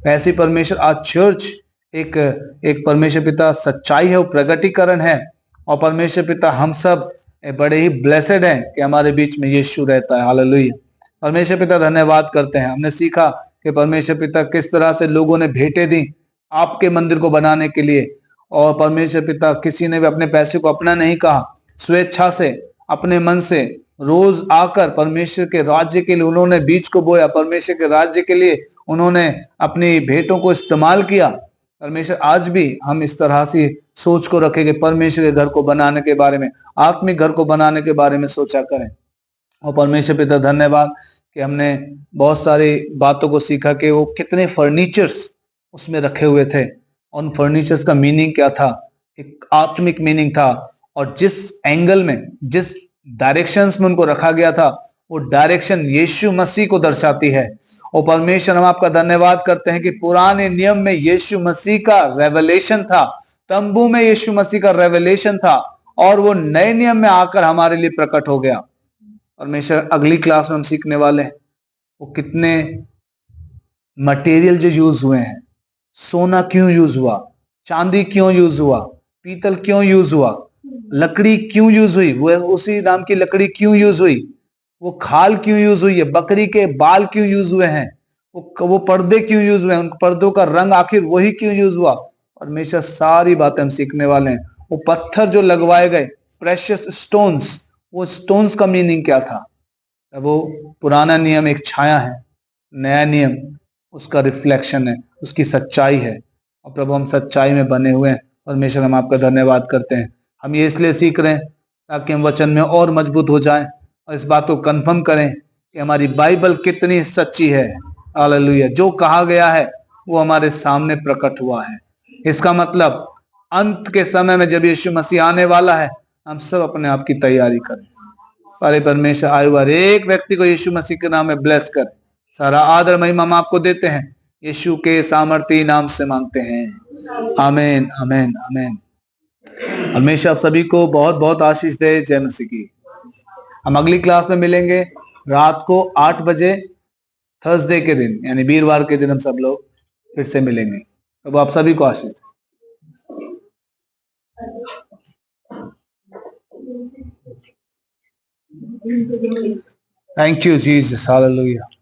वैसे परमेश्वर आज चर्च एक परमेश्वर पिता सच्चाई है, वो प्रगटीकरण है। और परमेश्वर पिता हम सब बड़े ही ब्लेसेड हैं कि हमारे बीच में यीशु रहता है। हालेलुया। परमेश्वर पिता धन्यवाद करते हैं। हमने सीखा कि परमेश्वर पिता किस तरह से लोगों ने भेंटें दी आपके मंदिर को बनाने के लिए। और परमेश्वर पिता किसी ने भी अपने पैसे को अपना नहीं कहा, स्वेच्छा से अपने मन से रोज आकर परमेश्वर के राज्य के लिए उन्होंने बीज को बोया। परमेश्वर के राज्य के लिए उन्होंने अपनी भेंटों को इस्तेमाल किया। परमेश्वर आज भी हम इस तरह से सोच को रखें कि परमेश्वर के घर को बनाने के बारे में, आत्मिक घर को बनाने के बारे में सोचा करें। और परमेश्वर पिता धन्यवाद कि हमने बहुत सारी बातों को सीखा कि वो कितने फर्नीचर्स उसमें रखे हुए थे, उन फर्नीचर्स का मीनिंग क्या था, एक आत्मिक मीनिंग था, और जिस एंगल में, जिस डायरेक्शंस में उनको रखा गया था, वो डायरेक्शन यीशु मसीह को दर्शाती है। और परमेश्वर हम आपका धन्यवाद करते हैं कि पुराने नियम में यीशु मसीह का रेवलेशन था, तंबू में यीशु मसीह का रेवलेशन था, और वो नए नियम में आकर हमारे लिए प्रकट हो गया। परमेश्वर अगली क्लास में हम सीखने वाले हैं वो कितने मटेरियल जो यूज हुए हैं, सोना क्यों यूज हुआ, चांदी क्यों यूज हुआ, पीतल क्यों यूज हुआ, लकड़ी क्यों यूज हुई, वो उसी नाम की लकड़ी क्यों यूज हुई, वो खाल क्यों यूज हुई है, बकरी के बाल क्यों यूज हुए हैं, वो पर्दे क्यों यूज हुए हैं, उन पर्दों का रंग आखिर वही क्यों यूज हुआ। परमेश्वर सारी बातें हम सीखने वाले हैं। वो पत्थर जो लगवाए गए, प्रेशियस स्टोन्स, वो स्टोन्स का मीनिंग क्या था। वो पुराना नियम एक छाया है, नया नियम उसका रिफ्लेक्शन है, उसकी सच्चाई है। और प्रभु हम सच्चाई में बने हुए हैं। परमेश्वर हम आपका धन्यवाद करते हैं। हम ये इसलिए सीख रहे हैं ताकि हम वचन में और मजबूत हो जाएं और इस बात को कंफर्म करें कि हमारी बाइबल कितनी सच्ची है। हालेलुया। जो कहा गया है वो हमारे सामने प्रकट हुआ है। इसका मतलब अंत के समय में जब यीशु मसीह आने वाला है, हम सब अपने आप की तैयारी करें। अरे परमेश्वर आए हर एक व्यक्ति को यीशु मसीह के नाम में ब्लेस कर। सारा आदर महिमा हम आपको देते हैं, यीशु के सामर्थी नाम से मांगते हैं। आमीन आमीन आमीन। हमेशा आप सभी को बहुत बहुत आशीष दे। जय मसीह की। हम अगली क्लास में मिलेंगे रात को 8 बजे, थर्सडे के दिन यानी वीरवार के दिन हम सब लोग फिर से मिलेंगे। अब आप सभी को आशीष। Thank you, Jesus. Hallelujah.